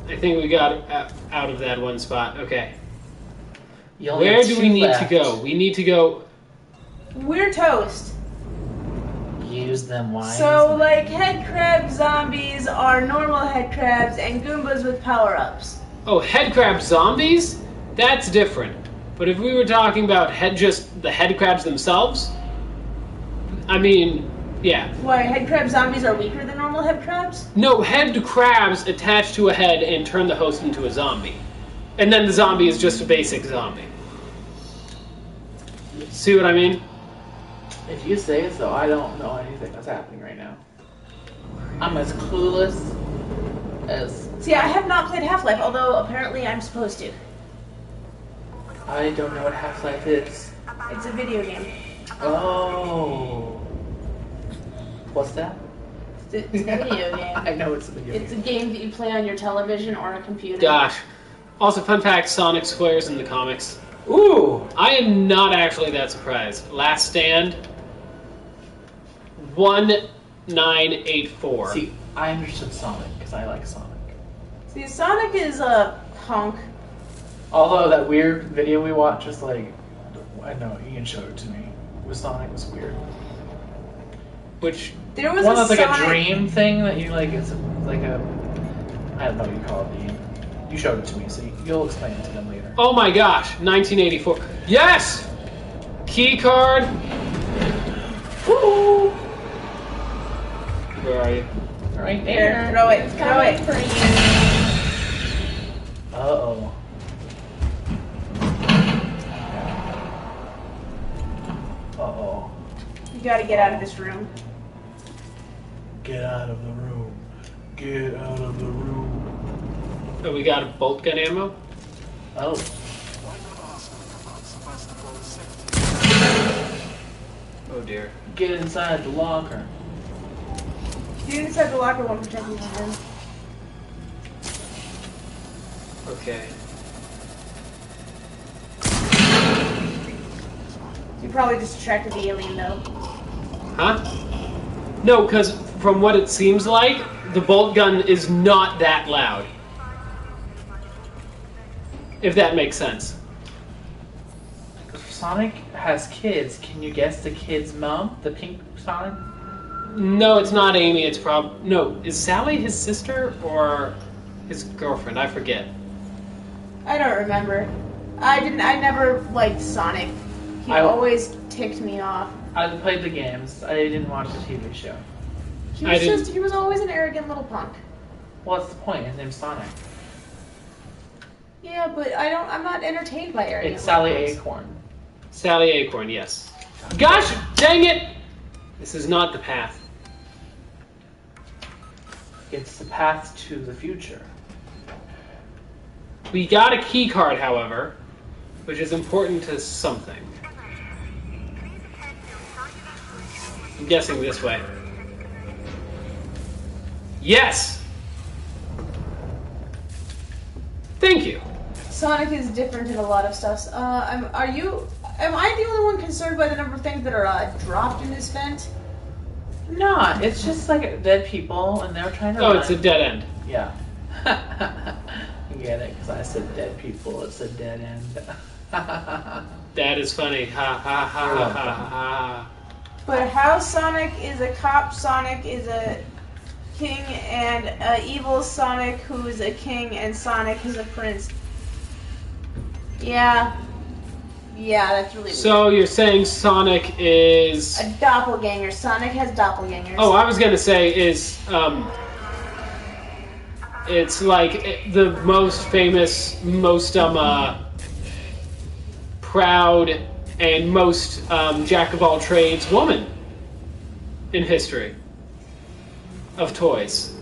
I think we got out of that one spot. Okay. You only Where have do two we need left. to go? We need to go... We're toast. Use them wisely. So, like, head crab zombies are normal head crabs and Goombas with power-ups. Oh, head crab zombies? That's different. But if we were talking about just the head crabs themselves, I mean, yeah. Why, head crab zombies are weaker than normal head crabs? No, head crabs attach to a head and turn the host into a zombie. And then the zombie is just a basic zombie. See what I mean? If you say so, I don't know anything that's happening right now. I'm as clueless as... See, I have not played Half-Life, although apparently I'm supposed to. I don't know what Half-Life is. It's a video game. Oh. What's that? It's a video game. I know it's a video It's a game. game that you play on your television or a computer. Gosh. Also, fun fact, Sonic squares in the comics. Ooh! I am not actually that surprised. Last Stand, 1984. See, I understood Sonic, because I like Sonic. See, Sonic is a punk. Although that weird video we watched was like... I know, Ian showed it to me. With Sonic was weird. Which, There was One a that's like Sonic... a dream thing that you like, it's like a... I don't know what you call it, Ian. You showed it to me, so you'll explain it to them later. oh my gosh, 1984. Yes! Key card. Woo! Where are you? Right Here, there. throw it, throw it. Uh-oh. Uh-oh. You gotta get out of this room. Get out of the room. Get out of the room. Oh, we got a bolt gun ammo? Oh. Oh dear. Get inside the locker. Dude inside the locker won't protect you from him. Okay. You probably just distracted the alien though. Huh? No, because from what it seems like, the bolt gun is not that loud. If that makes sense. Sonic has kids. Can you guess the kid's mom? The pink Sonic? No, it's not Amy, it's no, is Sally his sister or his girlfriend? I forget. I don't remember. I never liked Sonic. He always ticked me off. I played the games. I didn't watch the TV show. He was always an arrogant little punk. What's the point? His name's Sonic. Yeah, but I'm not entertained by arrogant It's Sally little punks. Acorn. Sally Acorn, yes. Gosh, dang it! This is not the path. It's the path to the future. We got a key card, however, which is important to something. I'm guessing this way. Yes! Thank you. Sonic is different in a lot of stuff. Am I the only one concerned by the number of things that are dropped in this vent? No, it's just like dead people, and they're trying to Oh, run. it's a dead end. Yeah. You get it? Because I said dead people. It's a dead end. That is funny. Ha ha ha You're ha welcome. ha ha. But how Sonic is a cop, Sonic is a king, and evil Sonic who is a king, and Sonic is a prince. Yeah. Yeah, that's really weird. So you're saying Sonic is... A doppelganger. Sonic has doppelgangers. Oh, I was gonna say is, it's like the most famous, most, proud, and most, jack-of-all-trades woman in history of toys.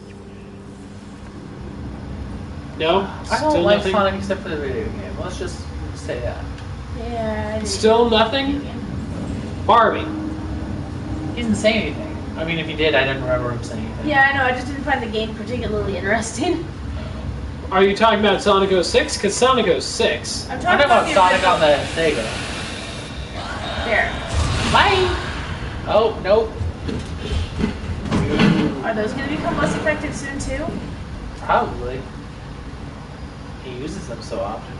No? I don't Still like nothing? Sonic except for the video game. Let's just say that. Yeah. I didn't- Still nothing? Barbie. He didn't say anything. I mean, if he did, I didn't remember him saying anything. Yeah, I know. I just didn't find the game particularly interesting. Are you talking about Sonic 06? Because Sonic 06... I'm I'm talking talking about the Sonic original- on the Sega. There. Bye! Oh, nope. Are those going to become less effective soon too? Probably. He uses them so often.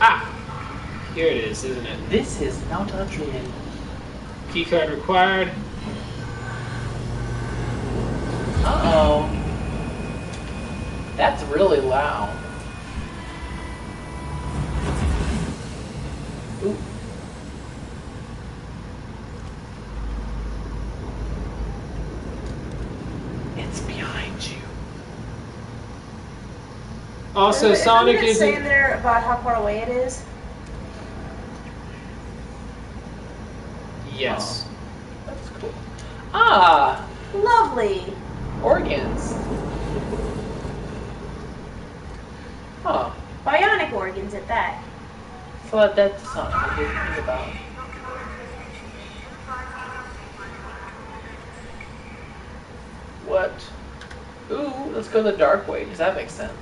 Ah! Here it is, isn't it? This is not a dream. Keycard required. Uh-oh. That's really loud. Ooh. It's behind you. Also, Sonic isn't it isn't... saying there about how far away it is? Yes. That's cool. Ah! Lovely. Organs. Huh. Bionic organs at that. So that's something I didn't think about. What? Ooh, let's go the dark way, because that makes sense.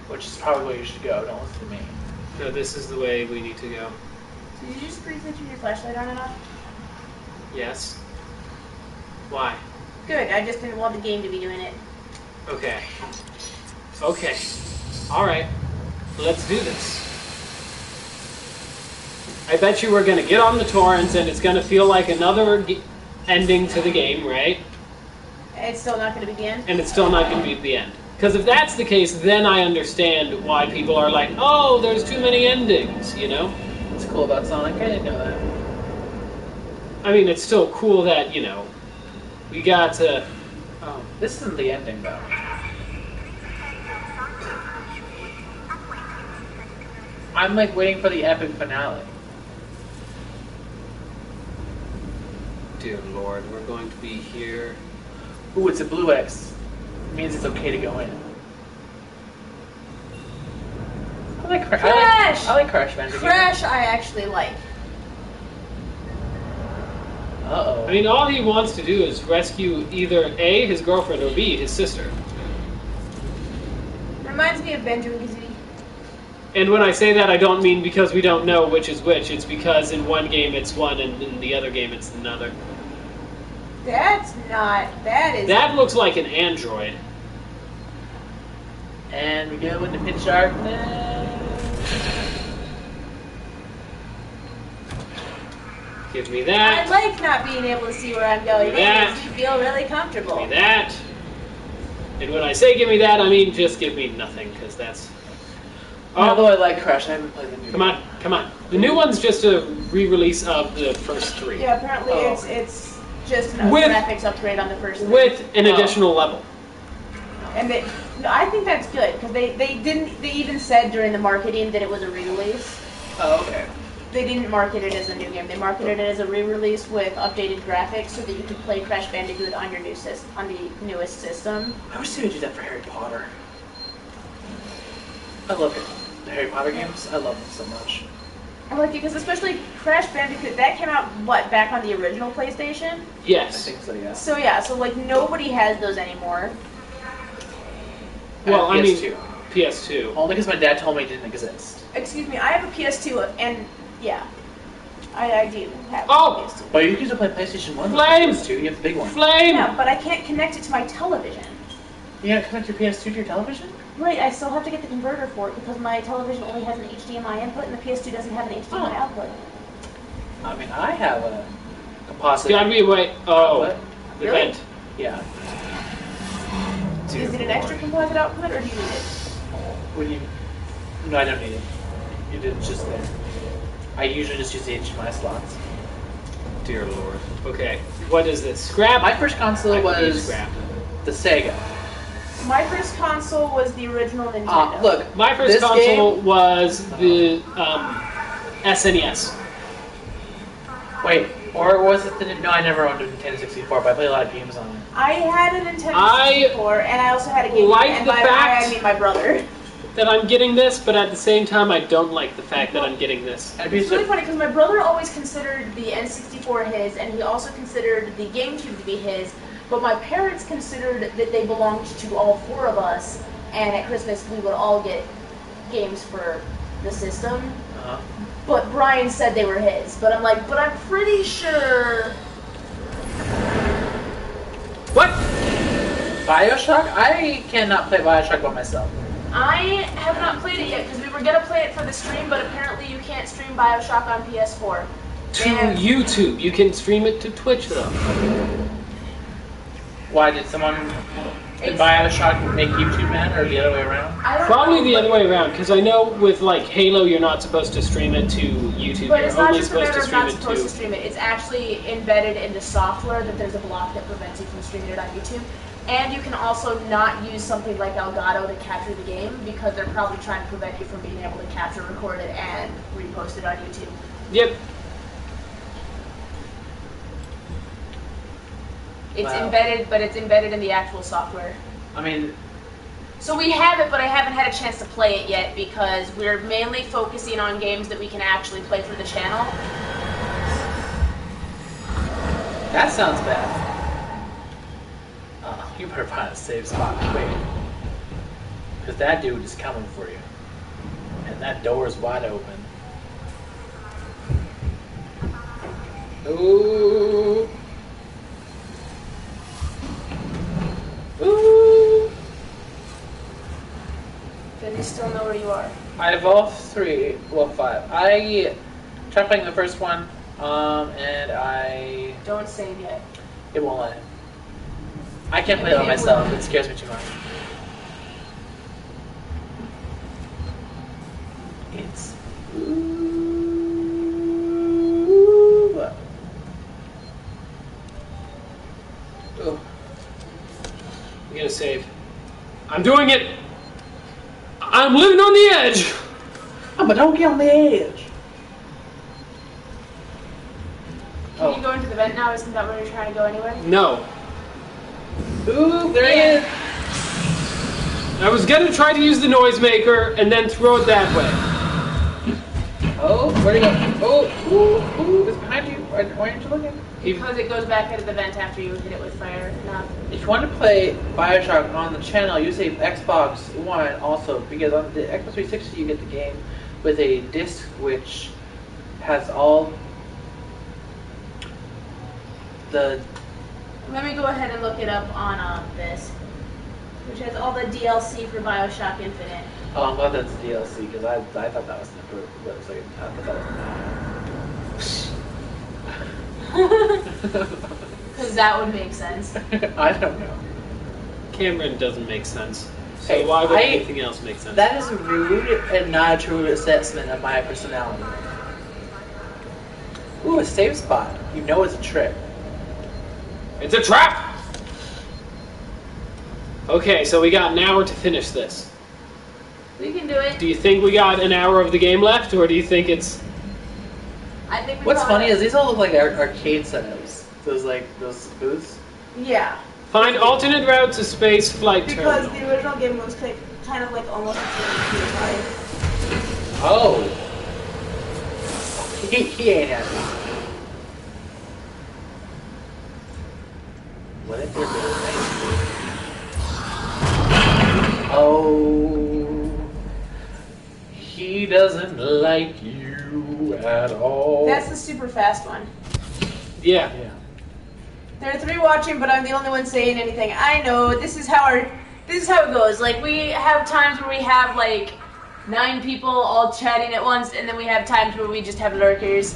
Which is probably where you should go, don't listen to me. No, this is the way we need to go. So did you just briefly turn your flashlight on and off? Yes. Why? Good, I just didn't want the game to be doing it. Okay. Okay. Alright. Let's do this. I bet you we're going to get on the torrents and it's going to feel like another ending to the game, right? It's still not going to begin? And it's still not going to be the end. Because if that's the case, then I understand why people are like, oh, there's too many endings, you know? What's cool about Sonic? I didn't know that. I mean, it's still cool that, you know, we got to... Oh, this isn't the ending, though. I'm like waiting for the epic finale. Dear Lord, we're going to be here. Ooh, it's a blue X. It means it's okay to go in. I like Crash! I like Crash Bandicoot. Crash I actually like. Uh-oh. I mean, all he wants to do is rescue either A, his girlfriend, or B, his sister. Reminds me of Banjo-Kazooie. And when I say that, I don't mean because we don't know which is which. It's because in one game it's one, and in the other game it's another. That's not... That is... That looks like an android. And we go into pitch darkness. Give me I that. like not being able to see where I'm going. It That. makes me feel really comfortable. Give me that. And when I say give me that, I mean just give me nothing, because that's... Although Oh, I like Crash, I haven't played the new come on, come on. The new one's just a re-release of the first three. Yeah, apparently Oh. it's just a With- graphics upgrade on the first three. With an additional level. And I think that's good, because they even said during the marketing that it was a re-release. Oh, okay. They didn't market it as a new game. They marketed it as a re-release with updated graphics so that you could play Crash Bandicoot on your on the newest system. I wish they would do that for Harry Potter. I love it. The Harry Potter games, I love them so much. I like it because especially Crash Bandicoot, that came out, what, back on the original PlayStation? I Yes. think so, yeah. So yeah, so like nobody has those anymore. Well, I mean, PS2. PS2. Only because my dad told me it didn't exist. Excuse me, I have a PS2 and yeah, I do have Oh! a PS2. But you can still play PlayStation 1 Flame! with PS2, you have the big one. Flame! Yeah, but I can't connect it to my television. You gotta connect your PS2 to your television? Right, I still have to get the converter for it because my television only has an HDMI input and the PS2 doesn't have an HDMI Oh. output. I mean, I have a composite. It's gotta be a way. Oh, output. the Really? vent. Yeah. Is it an extra composite output or do you need it? What do you... No, I don't need it. It's just there. I usually just use the HDMI slots. Dear Lord. Okay, what is this? Scrap? My first console I could use was scrap. the Sega. My first console was the original Nintendo. Look, My first this console game- was the SNES. Wait, or was it the... No, I never owned a Nintendo 64, but I played a lot of games on it. I had a Nintendo I 64 and I also had a GameCube. like And the by fact- I mean my brother. That I'm getting this, but at the same time, I don't like the fact that I'm getting this. I'd be It's really so... funny because my brother always considered the N64 his, and he also considered the GameCube to be his. But my parents considered that they belonged to all four of us, and at Christmas we would all get games for the system. Uh-huh. But Brian said they were his. But I'm like, but I'm pretty sure. What? Bioshock? I cannot play Bioshock by myself. I have not played it yet because we were gonna play it for the stream, but apparently you can't stream Bioshock on PS4. To And- YouTube. You can stream it to Twitch though. Why did someone in Bioshock make YouTube ban, or the other way around? I don't Probably know, the but- other way around, because I know with like Halo, you're not supposed to stream it to YouTube. But You're it's not only just a supposed matter to of stream not it supposed to to. stream it. It's actually embedded in the software that there's a block that prevents you from streaming it on YouTube. And you can also not use something like Elgato to capture the game because they're probably trying to prevent you from being able to capture, record it, and repost it on YouTube. Yep. It's Wow. embedded, but it's embedded in the actual software. I mean, So we have it, but I haven't had a chance to play it yet because we're mainly focusing on games that we can actually play for the channel. that sounds bad. You better find a safe spot quick. Because that dude is coming for you. And that door is wide open. Ooh. Ooh. Does he still know where you are? I have all 3, well 5. I tried playing the first one, and Don't save yet. it won't let him. I can't play it by myself, it scares me too much. It's... Ooh. Oh. I'm gonna save. I'm doing it! I'm living on the edge! Oh, but don't get on the edge! Can you go into the vent now? Isn't that where you're trying to go anyway? No. Ooh, there he is! I was gonna try to use the noisemaker and then throw it that way. Oh, where'd he go? Oh, ooh, ooh, it's behind you. Why aren't you looking? Because it goes back into the vent after you hit it with fire. Not. If you want to play Bioshock on the channel, use a Xbox One also, because on the Xbox 360 you get the game with a disc which has all the... Let me go ahead and look it up on this, which has all the DLC for Bioshock Infinite. Oh, I'm glad that's DLC, because I thought that was an improvement. I thought that was Because that would make sense. I don't know. Cameron doesn't make sense. So Hey, why would anything else make sense? That is rude and not a true assessment of my personality. Ooh, a save spot. You know it's a trick. It's a trap! Okay, so we got an hour to finish this. We can do it. Do you think we got an hour of the game left, or do you think it's... I think we What's probably- funny is these all look like arcade setups. Those booths. Yeah. Find alternate route to space flight Because terminal. the original game was kind of like almost a PS5. Oh. He ain't happy. What if they're doing Oh. He doesn't like you at all. That's the super fast one. Yeah. Yeah. There are 3 watching, but I'm the only one saying anything. I know this is how it goes. Like we have times where we have like 9 people all chatting at once, and then we have times where we just have lurkers.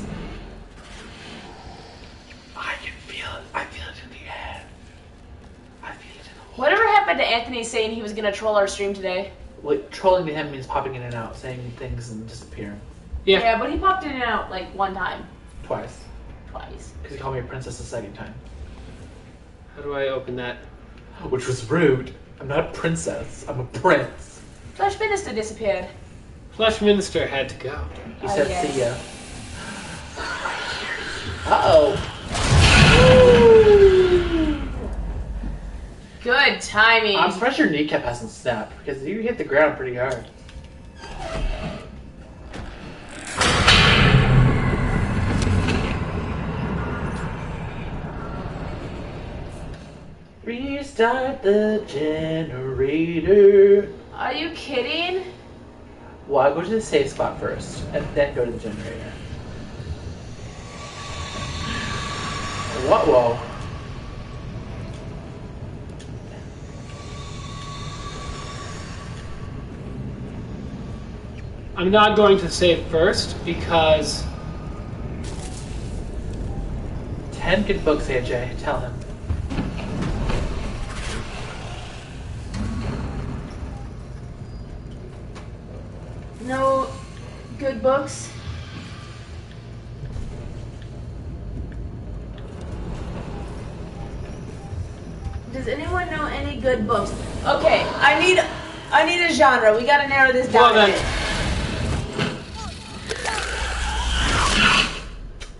I can feel it. I feel it in the air. I feel it in the water. Whatever happened to Anthony saying he was gonna troll our stream today? Like, trolling to him means popping in and out, saying things and disappearing. Yeah. Yeah, but he popped in and out like 1 time, Twice. twice. Because he called me a princess the second time. How do I open that? Which was rude. I'm not a princess. I'm a prince. Flesh Minister disappeared. Flesh Minister had to go. He Oh, said, yes. see ya. Uh-oh. Good timing. I'm surprised your kneecap hasn't snapped, because you hit the ground pretty hard. Restart the generator. Are you kidding? Well, go to the safe spot first, and then go to the generator. What? Whoa. I'm not going to save first because 10 good books, AJ. Tell him. No good books? Does anyone know any good books? Okay, I need a genre. We gotta narrow this down Well, a then. bit.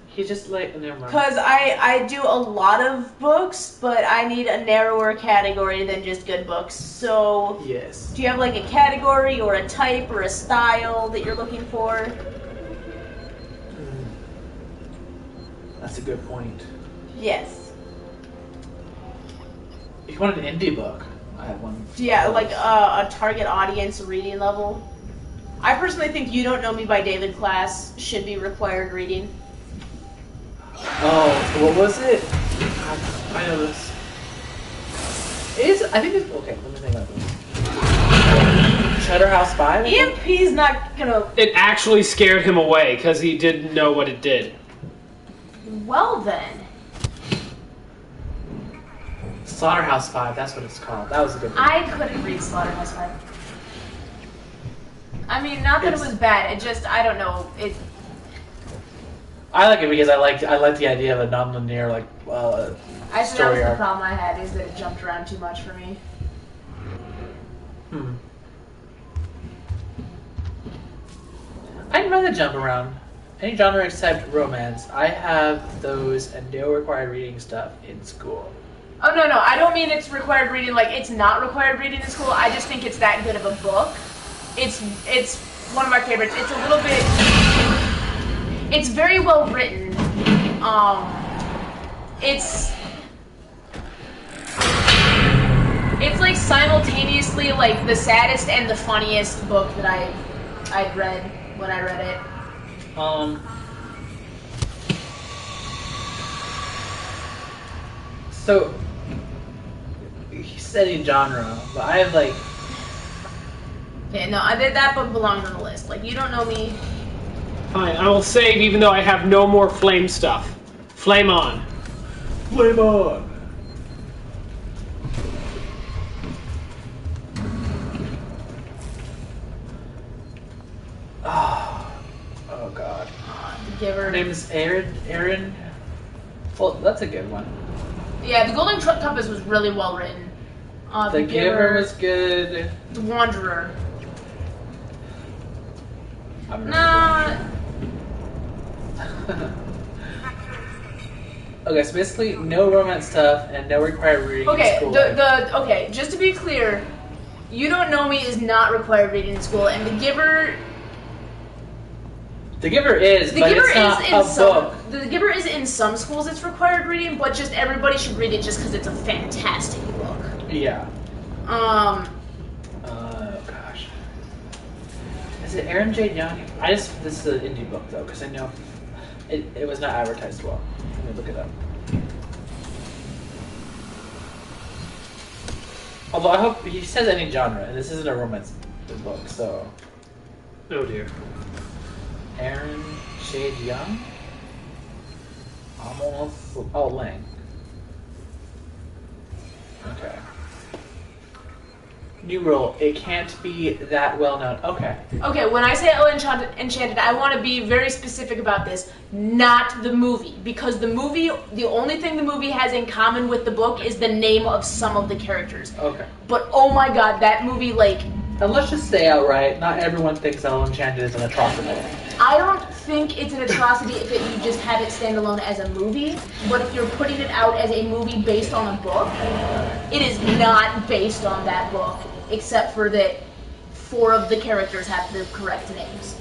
He's just like, never mind. Because I do a lot of books, but I need a narrower category than just good books. So, Yes. do you have like a category or a type or a style that you're looking for? That's a good point. Yes. If you want an indie book, I have one. Yeah, like a target audience reading level. I personally think You Don't Know Me by David Class should be required reading. Oh, what was it? I know this. I think it's okay. Let me think about this. Shutter House 5. EMP's not gonna. it actually scared him away because he didn't know what it did. Well then. Slaughterhouse 5. That's what it's called. That was a good one. I couldn't read Slaughterhouse 5. I mean, not that it was bad. It just, I don't know. I like it because I like the idea of a non-linear I think that story was the arc. problem I had, is that it jumped around too much for me. I'd rather jump around. Any genre except romance. I have those and no required reading stuff in school. Oh, no, I don't mean it's required reading, like, it's not required reading in school. I just think it's that good of a book. It's one of my favorites. It's a little bit... It's very well written. It's like simultaneously like the saddest and the funniest book that I'd read when I read it. So he's setting genre, but I have like Okay, no, that book belongs on the list. Like, You Don't Know Me. Fine, I will save even though I have no more flame stuff. Flame on. flame on. Oh God. The Giver. Her name's Erin. Well, that's a good one. Yeah, The Golden Compass was really well written. The Giver was good. The Wanderer. I'm Nah. Okay, so basically no romance stuff and no required reading in Okay, school. okay, just to be clear, You Don't Know Me is not required reading in school, and The Giver... The Giver is, The but Giver it's not is in a some... book. The Giver is in some schools it's required reading, but just everybody should read it just because it's a fantastic book. Yeah. Um... Oh gosh. Is it Aaron J. Young? This is an indie book though, because I know it was not advertised well. Let me look it up. Although I hope he says any genre, and this isn't a romance book, so. Oh dear. Aaron Shade Young? Almost. Oh, Lang. Okay. New rule, it can't be that well known. Okay. Okay, when I say Oh Enchanted, I want to be very specific about this. Not the movie. Because the movie, the only thing the movie has in common with the book is the name of some of the characters. Okay. But oh my god, that movie, like... And let's just say outright, not everyone thinks Oh Enchanted is an atrocity. I don't think it's an atrocity if you just have it stand alone as a movie, but if you're putting it out as a movie based on a book, it is not based on that book, except for that 4 of the characters have the correct names.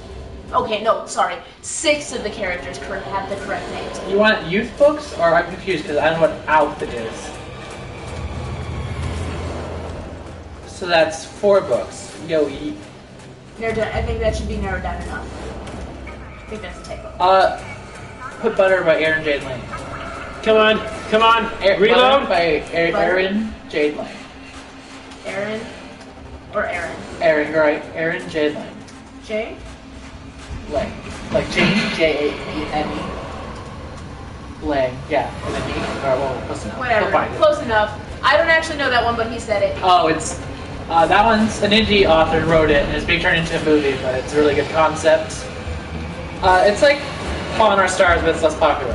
Okay, no, sorry. 6 of the characters have the correct names. You want youth books, or I'm confused because I don't know what out is. So that's 4 books. Yo, Narrowed down, I think that should be narrowed down enough. I think that's a typo. Put Butter by Aaron Jade Lane. Come on. Reload. Butter by Aaron Jade Lane. Aaron? Or Aaron? Aaron, you're right. Aaron Jade Lane. Jay? Lang. Like Jane. Lang, yeah. And then E. Or, well, close enough. Whatever. You'll find it. Close enough. I don't actually know that one, but he said it. Oh, it's that one's an indie author wrote it, and it's being turned into a movie, but it's a really good concept. It's like Fallen Our Stars, but it's less popular.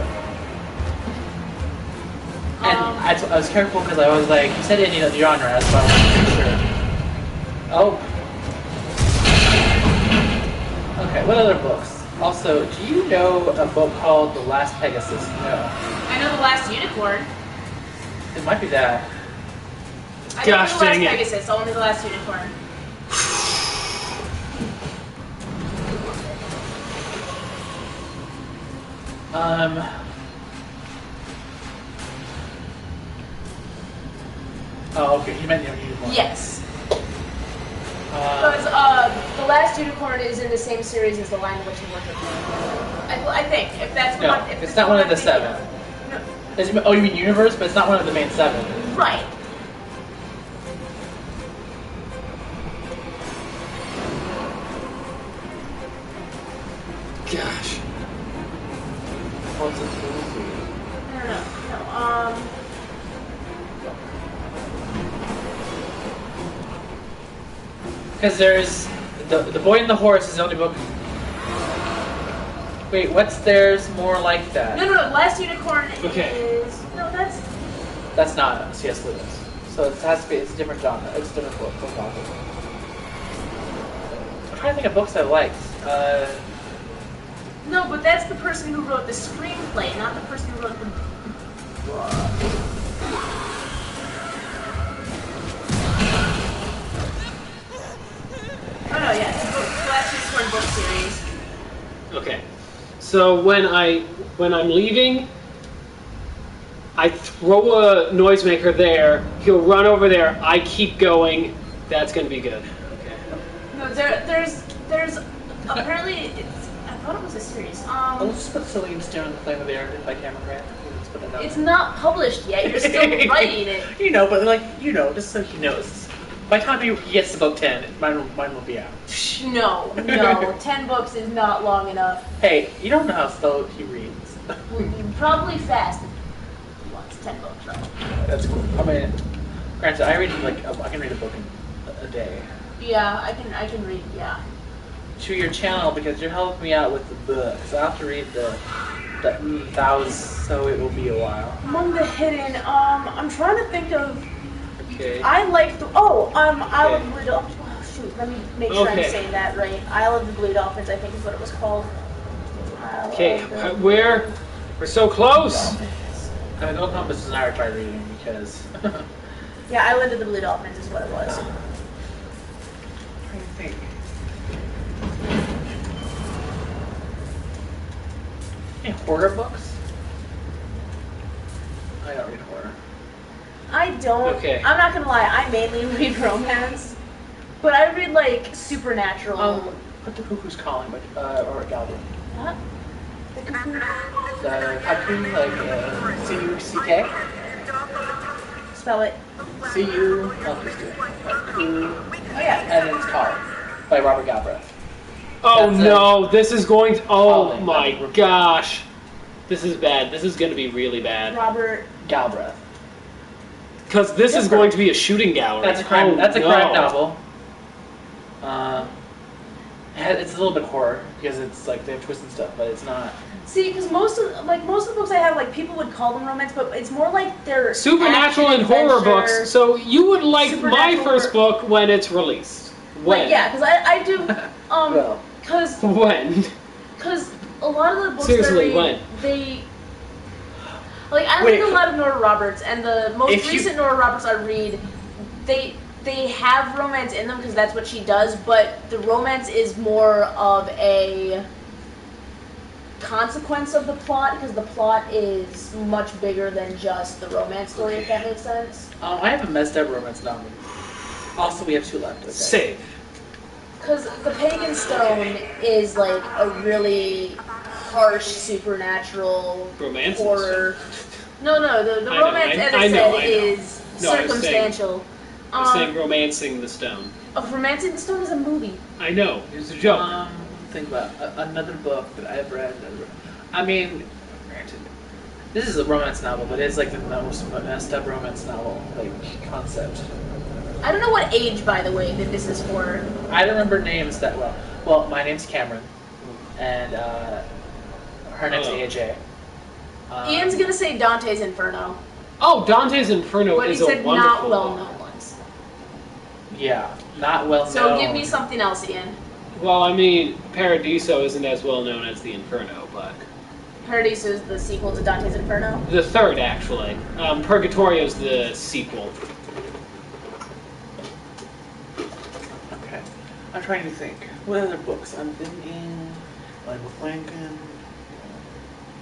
And I was careful because I was like, you said indie genre, so I wasn't too sure. Oh. Okay, what other books? Also, do you know a book called The Last Pegasus? No. I know The Last Unicorn. It might be that. I Gosh, don't know The Last dang it. Pegasus, only The Last Unicorn. Oh, okay. You meant the unicorn. Yes. Because The Last Unicorn is in the same series as The Lion, the Witch, and the Wardrobe. I think, if that's the No, one. If it's not one of the seven. No, Oh, you mean universe? But it's not one of the main seven. right. Gosh. What's this movie? No. Because there's the Boy and the Horse is the only book. Wait, what's theirs more like that? No. The Last Unicorn Okay. is That's not C.S. Lewis. So it has to be. It's a different genre. It's a different book. I'm trying to think of books I liked. No, but that's the person who wrote the screenplay, not the person who wrote the book. Oh no, yeah, it's the Last Unicorn book series. Okay. So when I'm leaving, I throw a noisemaker there. He'll run over there. I keep going. That's gonna be good. Okay. No, there's apparently I thought it was a series. Let's just put Celine Stone in the Flame of the Earth by Cameron Grant. Let's put it down. It's not published yet. You're still writing it. You know, but just so he knows. By the time he gets to book 10, mine will be out. No. 10 books is not long enough. Hey, you don't know how slow he reads. Probably fast. He wants 10 books, right? That's cool. I mean, granted, I can read a book in a day. Yeah, I can read. Yeah. To your channel because you're helping me out with the books. I have to read the thous, so it will be a while. Among the Hidden, I'm trying to think of. Okay. I like the Isle of the Blue Dolphins. Oh, shoot, let me make sure I'm saying that right. Isle of the Blue Dolphins, I think is what it was called. Okay. We're so close. I mean, Old Compass and I are trying reading because. Yeah, Island of the Blue Dolphins is what it was. I'm trying to think. Any horror books? I don't read horror. I don't. Okay. I'm not gonna lie. I mainly read romance, but I read like supernatural. Put the Cuckoo's Calling, or Galvin. What? The Cuckoo? The Cuckoo, like C-U-C-K? Spell it. C-U, I'll just do it. Cuckoo, Oh yeah. and then it's Calling, by Robert Galbraith. Oh That's no! This is going to. Oh Calling. my gosh! This is bad. This is going to be really bad. Robert. Galbraith. Because this is going to be a shooting gallery. That's a crime. Oh, That's a no. crime novel. It's a little bit horror because it's like they have twists and stuff, but it's not. See, because most of the books I have, like people would call them romance, but it's more like they're Supernatural action, and horror adventure. books. So you would like my Supernatural first book when it's released. When? Like, yeah, because I do. Well. Because When? a lot of the books Seriously, that I read, when? they. Like, I Wait. read a lot of Nora Roberts, and the most If you- recent Nora Roberts I read, they have romance in them because that's what she does, but the romance is more of a consequence of the plot because the plot is much bigger than just the romance story, if that makes sense. I have a messed up romance novel. Also, we have 2 left. Okay. Save. Because the Pagan Stone is like a really harsh supernatural Romance? horror. No, the I know, romance, as I I know, said, I know. is No, I was circumstantial. I'm saying Romancing the Stone. Romancing the Stone is a movie. I know. It's a joke. think about another book that I've read. I mean, granted, this is a romance novel, but it's like the most messed up romance novel concept. I don't know what age, by the way, that this is for. I don't remember names that well. Well, my name's Cameron, and her name's AJ. Ian's gonna say Dante's Inferno, Oh, Dante's Inferno but he is a said wonderful not book. well-known ones. Yeah, not well known. So give me something else, Ian. Well, I mean, Paradiso isn't as well known as the Inferno, but Paradiso is the sequel to Dante's Inferno. the third actually. Purgatorio's the sequel. Okay, I'm trying to think. What other books? I'm thinking Lincoln.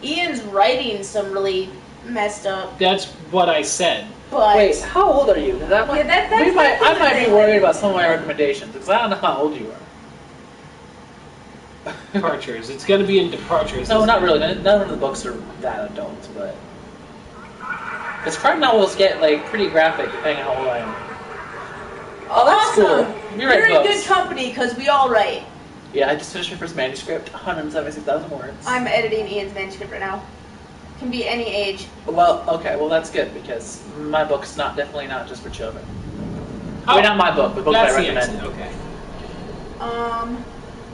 Ian's writing some really messed up, That's what I said. but Wait, how old are you? That Yeah, that's I the might be thing. worried about some of my recommendations because I don't know how old you are. Departures. It's going to be in Departures. No, isn't not it? really. None of the books are that adult, but because crime novels get pretty graphic depending on how old I am. Oh, that's awesome. cool. You're Write in books. good company because we all write. Yeah, I just finished my first manuscript, 176,000 words. I'm editing Ian's manuscript right now. Can be any age. Well, okay, well that's good because my book's definitely not just for children. Oh, I mean, not my book, but books That's I the recommend. exit. Okay.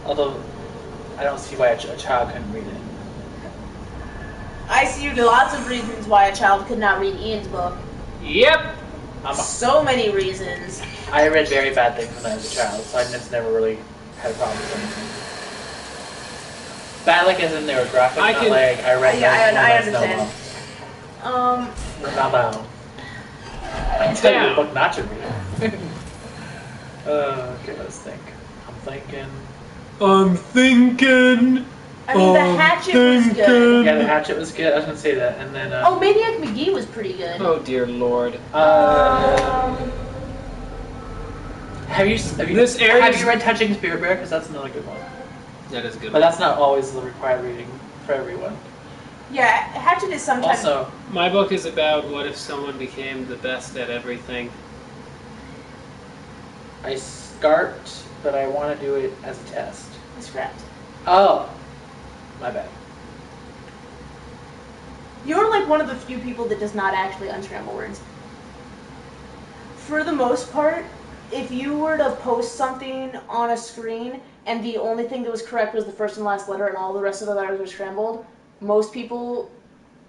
Although, I don't see why a child couldn't read it. I see lots of reasons why a child could not read Ian's book. Yep. So many reasons. I read very bad things when I was a child, so I just never really had a problem with anything. Bad as in they were graphic, I not can- I read I understand. Novel. I can tell you Damn. a book not to read. Okay, let's think. I'm thinking... I mean, The Hatchet was good. Yeah, The Hatchet was good. I was gonna say that, and then. Oh, Maniac McGee was pretty good. Oh dear Lord. Have you This area have is- you read Touching Spirit Bear? Because that's another good one. That is a good. But that's not always the required reading for everyone. Yeah, Hatchet is sometimes. Also, My book is about what if someone became the best at everything. I start, but I want to do it as a test. Scrapped. Oh, my bad. You're like one of the few people that does not actually unscramble words. For the most part, if you were to post something on a screen and the only thing that was correct was the first and last letter and all the rest of the letters were scrambled, most people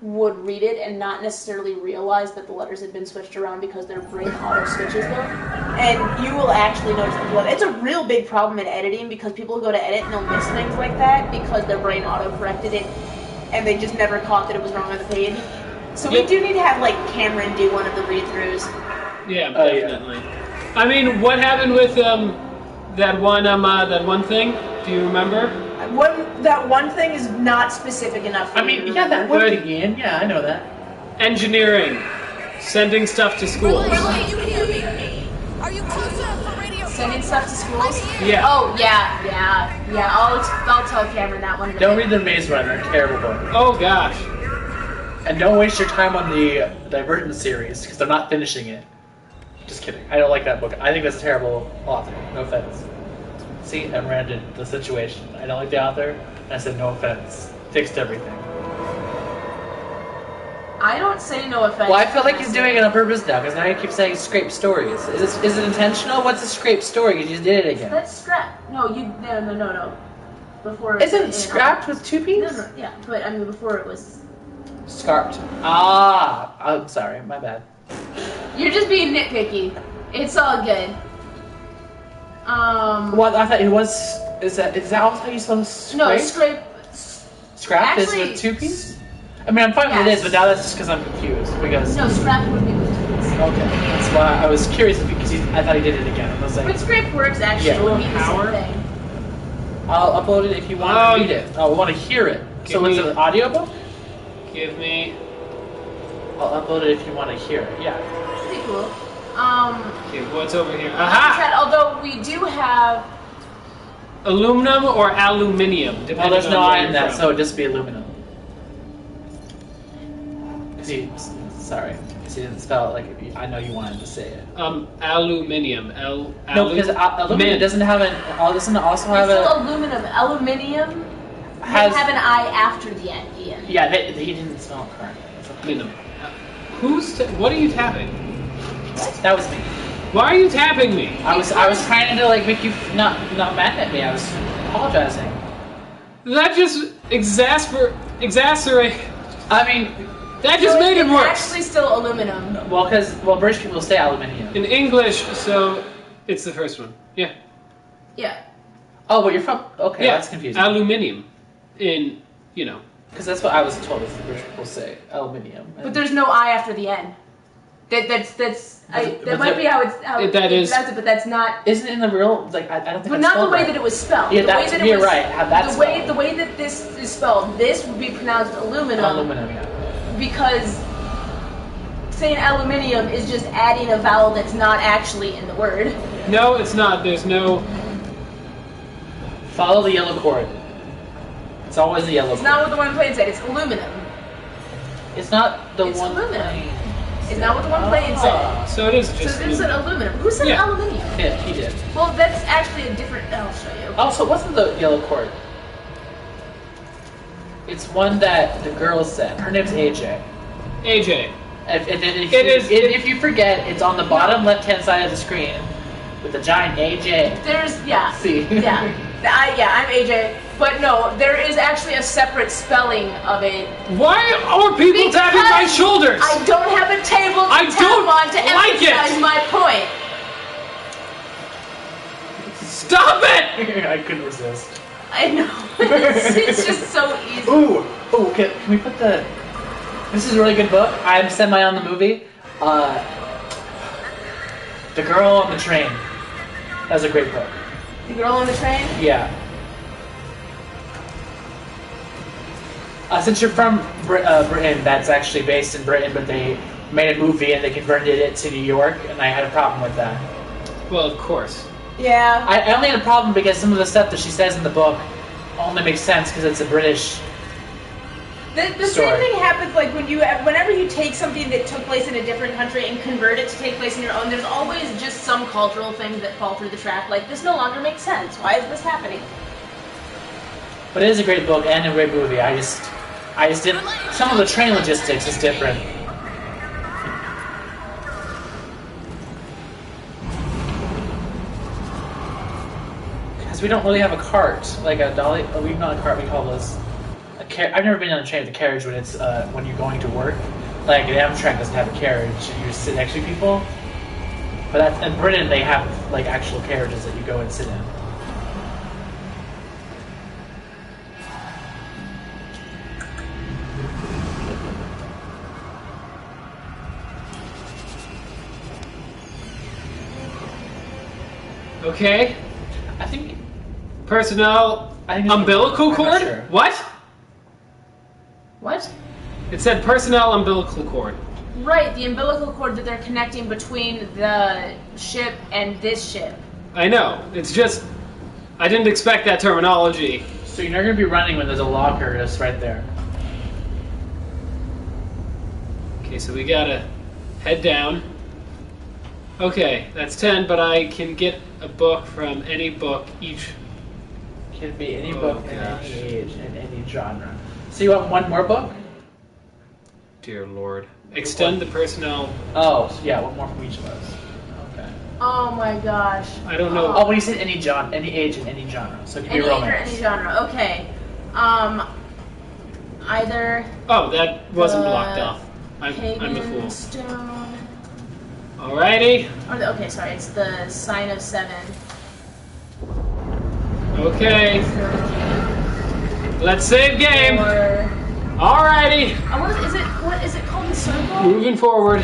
would read it and not necessarily realize that the letters had been switched around because their brain auto switches them. And you will actually notice that. It's a real big problem in editing because people go to edit and they'll miss things like that because their brain auto corrected it and they just never caught that it was wrong on the page. So we do need to have Cameron do one of the read-throughs. Yeah, Oh, yeah. definitely. I mean, what happened with that one thing? Do you remember? That one thing is not specific enough for I me mean, to yeah, that remember. would begin. Yeah, I know that. Engineering, sending stuff to schools. Can you hear me? Are you close enough for radio? Sending stuff to schools? Yeah. Oh, yeah. I'll tell Cameron that one. Don't read The Maze Runner. Terrible book. Oh gosh. And don't waste your time on the Divergent series because they're not finishing it. Just kidding. I don't like that book. I think that's a terrible author. No offense. See, I ran the situation. I don't like the author. And I said no offense. Fixed everything. I don't say no offense. Well, I feel like he's doing it on purpose now because now he keeps saying scrape stories. Is it intentional? What's a scrape story? You just did it again. That's scrap. No. Before Isn't scrapped with two P's? No, yeah, but I mean before it was. Scarped. Ah, I'm sorry. My bad. You're just being nitpicky. It's all good. Well, I thought it was. Is that also how you spell scrape? No, scrape. Scrapped is Actually, with two P's? I mean, I'm fine with it is, but now that's just because I'm confused. Because No, scrap would be with tools. okay, that's why I was curious because I thought he did it again. I was like, But scrape works actually. Yeah. It would be the Power? same thing. I'll upload it if you want to read it. Oh, we want to hear it. So Give it's me- an audiobook? Give me. I'll upload it if you want to hear it. Yeah. Pretty cool. Okay, what's over here? Like Aha! I said, although we do have. Aluminum or aluminium? Well, Depending there's no on where I in you're that, from. so it'd just be aluminum. Sorry. So you didn't spell it like I know you wanted to say it. Aluminium. No, because aluminum doesn't have doesn't also have It's a. still aluminum. Aluminium Has have an I after the end. Yeah, he didn't spell it correctly. That's okay. Minimum. What are you tapping? That was me. Why are you tapping me? I was trying to like make you not mad at me. I was apologizing. That just exacerbate. I mean, that just made it It's worse. actually still aluminum. well, because British people say aluminium. In English, so it's the first one. Yeah. Yeah. Oh, but you're from. Okay, Yeah. that's confusing. Aluminium. Because that's what I was told. Is the British people say aluminium. But there's no I after the end. That might be how it's that it's is- pronounced, but that's not. Isn't it in the real like I don't think. But it's not the spelled way right. that it was spelled. Yeah, the that's way that you're it was, right. How that's the way spelled. the way that this is spelled. This would be pronounced aluminum. Aluminum, yeah. Because saying aluminium is just adding a vowel that's not actually in the word. No, it's not. There's no. Follow the yellow cord. It's always the yellow It's cord. not what the one playing said. It's aluminum. It's not the It's one. aluminum. playing. It's not what the one playing said. So it is So just. this said aluminum. Who said Yeah. aluminium? Yeah, he did. Well, that's actually a different. I'll show you. Also, it wasn't the yellow cord. It's one that the girl said. Her name's AJ. AJ. If you forget, it's on the bottom left-hand side of the screen with the giant AJ. There's See. yeah. I'm AJ. But no, there is actually a separate spelling of it. Why are people tapping my Because shoulders? I don't have a table to I tap don't on to like it. emphasize my point. Stop it! I couldn't resist. I know. it's just so easy. Ooh, can we put the... This is a really good book. I'm semi on the movie. The Girl on the Train. That was a great book. The girl on the train? Yeah. Since you're from Britain, that's actually based in Britain, but they made a movie and they converted it to New York, and I had a problem with that. Well, of course. Yeah. I only had a problem because some of the stuff that she says in the book only makes sense because it's a British... The Story. same thing happens like whenever you take something that took place in a different country and convert it to take place in your own, there's always just some cultural things that fall through the track. Like, this no longer makes sense. Why is this happening? But it is a great book and a great movie. I just didn't... Some of the train logistics is different. Because we don't really have a cart. Like a dolly... We've not a cart, we call this... I've never been on a train with a carriage when it's when you're going to work. Like an Amtrak doesn't have a carriage, and you just sit next to people. But that's, in Britain, they have like actual carriages that you go and sit in. Okay. I think Personnel. I think it's- Umbilical I'm cord? not sure. What? What? It said personnel umbilical cord. Right, the umbilical cord that they're connecting between the ship and this ship. I know. It's just. I didn't expect that terminology. so. You're not going to be running when there's a locker just right there. Okay, so we gotta head down. Okay, that's 10, but I can get a book from any book each. Can be any Oh, book in gosh. any age and any genre. So you want one more book? Dear Lord. Extend the personnel. Oh, so yeah, one more from each of us. Okay. Oh my gosh. I don't know. Oh, when you said any genre, any age and any genre, so it could Any be age or romance. any genre. Okay. Either Oh, that wasn't The blocked off. I'm the pagan fool. stone. Alrighty. Okay, sorry, it's the sign of 7. Okay. Let's save game. Or Alrighty. what is it called? The circle? Moving forward.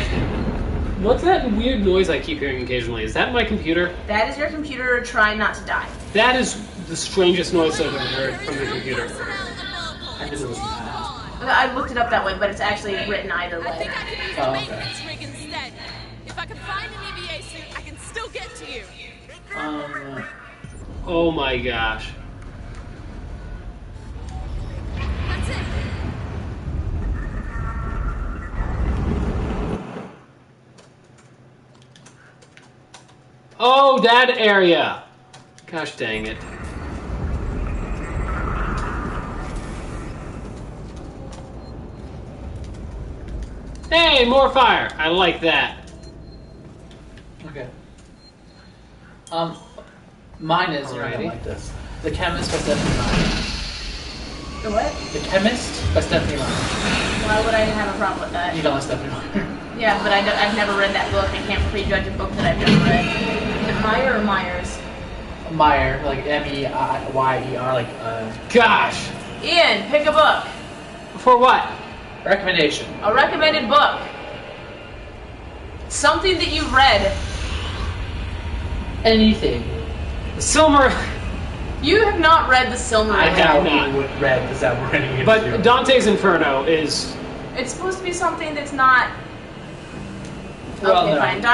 What's that weird noise I keep hearing occasionally? Is that my computer? That is your computer trying not to die. That is the strangest noise I've ever heard from the computer. I did listen to that. I looked it up that way, but it's actually written either I way. think I could use Oh, a okay. maintenance rig instead. If I can find an EVA suit, I can still get to you. Oh my gosh. That's it. Oh, that area. Gosh dang it. Hey, more fire. I like that. Okay. Mine is Alrighty. like this. The Chemist by Stephanie Meyer. The what? The Chemist by Stephanie Meyer. Why would I have a problem with that? You don't like Stephanie Meyer. Yeah, but I've never read that book. I can't prejudge a book that I've never read. Is it Meyer or Myers? Meyer, like Meyer, like Gosh. Ian, pick a book. For what? recommendation. A recommended book. Something that you've read. Anything. Silmer. You have not read the Silmarillion. I doubt not. you would read this that we're running into. But Dante's Inferno is... It's supposed to be something that's not... Well, okay, no. fine.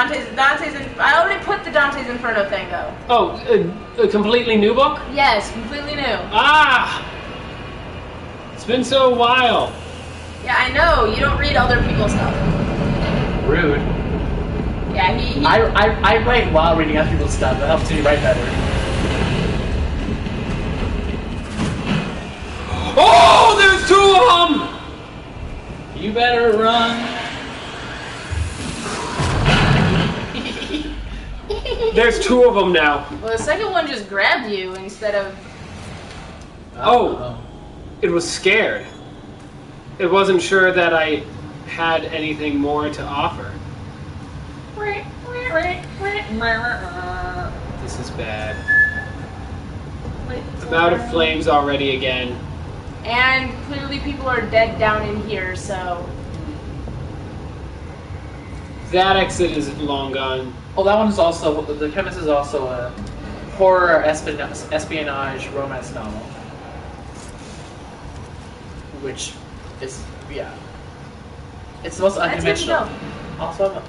I already put the Dante's Inferno thing, though. Oh, a completely new book? Yes, completely new. Ah! It's been so a while. Yeah, I know. You don't read other people's stuff. Rude. Yeah, he I write while reading other people's stuff. That helps me write better. Oh, there's two of them! You better run. There's two of them now. Well, the second one just grabbed you instead of... Oh. It was scared. It wasn't sure that I had anything more to offer. This is bad. I'm out of flames already again. And clearly people are dead down in here, so... That exit is long gone. Oh, that one is also, the Chemist is also a horror espionage romance novel. Which is, yeah. It's the most That's good to unconventional. know. Also,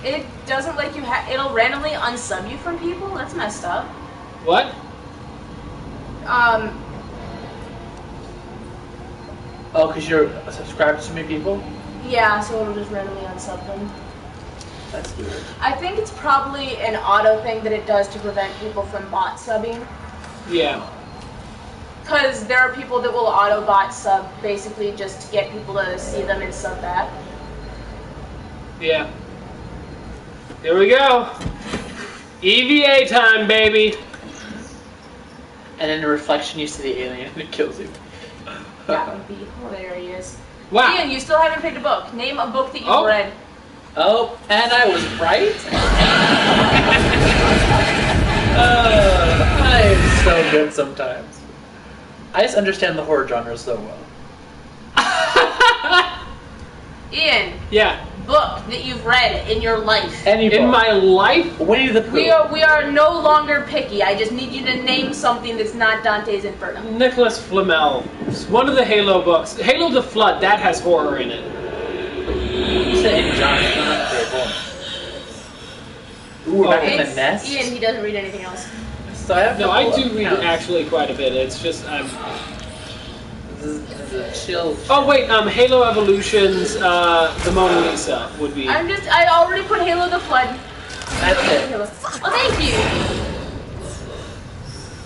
It doesn't like you it'll randomly unsub you from people? That's messed up. What? oh, because you're subscribed to so many people? Yeah, so it'll just randomly unsub them. That's weird. I think it's probably an auto thing that it does to prevent people from bot subbing. Yeah. Because there are people that will auto bot sub basically just to get people to see them and sub back. Yeah. Here we go. EVA time, baby. And in the reflection, you see the alien and it kills you. That would be. Oh, there he is. Wow. Ian, you still haven't picked a book. Name a book that you've read. Oh, and I was right. I am so good sometimes. I just understand the horror genre so well. Ian, Yeah. book that you've read in your life. Any In book. my life? Winnie the Pooh. We are no longer picky. I just need you to name something that's not Dante's Inferno. Nicholas Flamel. It's one of the Halo books. Halo the Flood, that has horror in it. You said any genre, it's not very boring. Ooh, we're back in the It's nest. Ian, he doesn't read anything else. So I have a No, I couple do of read accounts. actually quite a bit. It's just This is a chill. Oh wait, Halo Evolutions, the Mona Lisa would be. I already put Halo the Flood. That's it. Oh, thank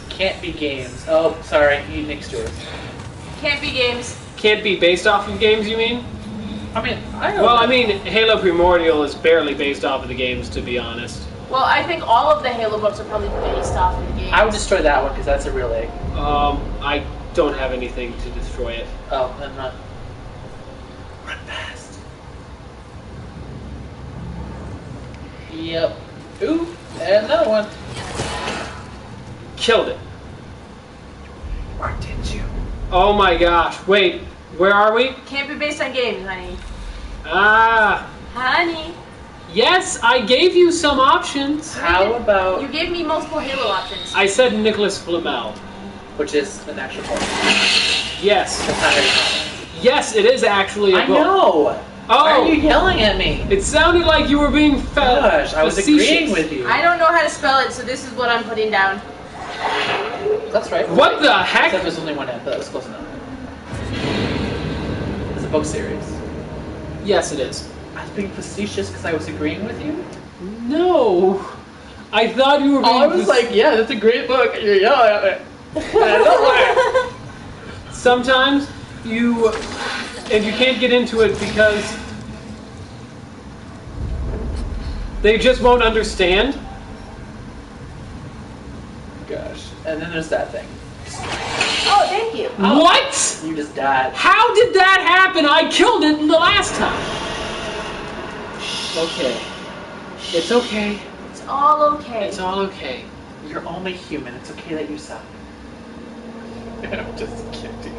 you. Can't be games. Oh, sorry, you next to it. Can't be games. Can't be based off of games, you mean? I mean, I don't Well, know. I mean, Halo Primordial is barely based off of the games, to be honest. Well, I think all of the Halo books are probably based off of the games. I would destroy that one because that's a real egg. I don't have anything to destroy it. Oh, then run. Run fast. Yep. Ooh, and another one. Killed it. Or did you? Oh my gosh. Wait, where are we? Can't be based on games, honey. Ah. Honey. Yes, I gave you some options. How about, You gave me multiple Halo options. I said Nicholas Flamel. which is an actual book. Yes. That's not very common. Yes, it is actually a I book. know! Why are Oh, you yelling at me? it sounded like you were being Gosh, I was facetious. agreeing with you. I don't know how to spell it, so this is what I'm putting down. That's right. What the Except heck? there's only one end, but that was close enough. It's a book series. Yes, it is. I was being facetious because I was agreeing with you? No. I thought you were being I was like, yeah, that's a great book. And you're yelling at it. And I don't like it. Sometimes if you can't get into it because they just won't understand. Gosh. And then there's that thing. Oh, thank you. What? You just died. How did that happen? I killed it the last time. Okay. It's okay. It's all okay. It's all okay. You're only human. It's okay that you suck. I'm just kidding.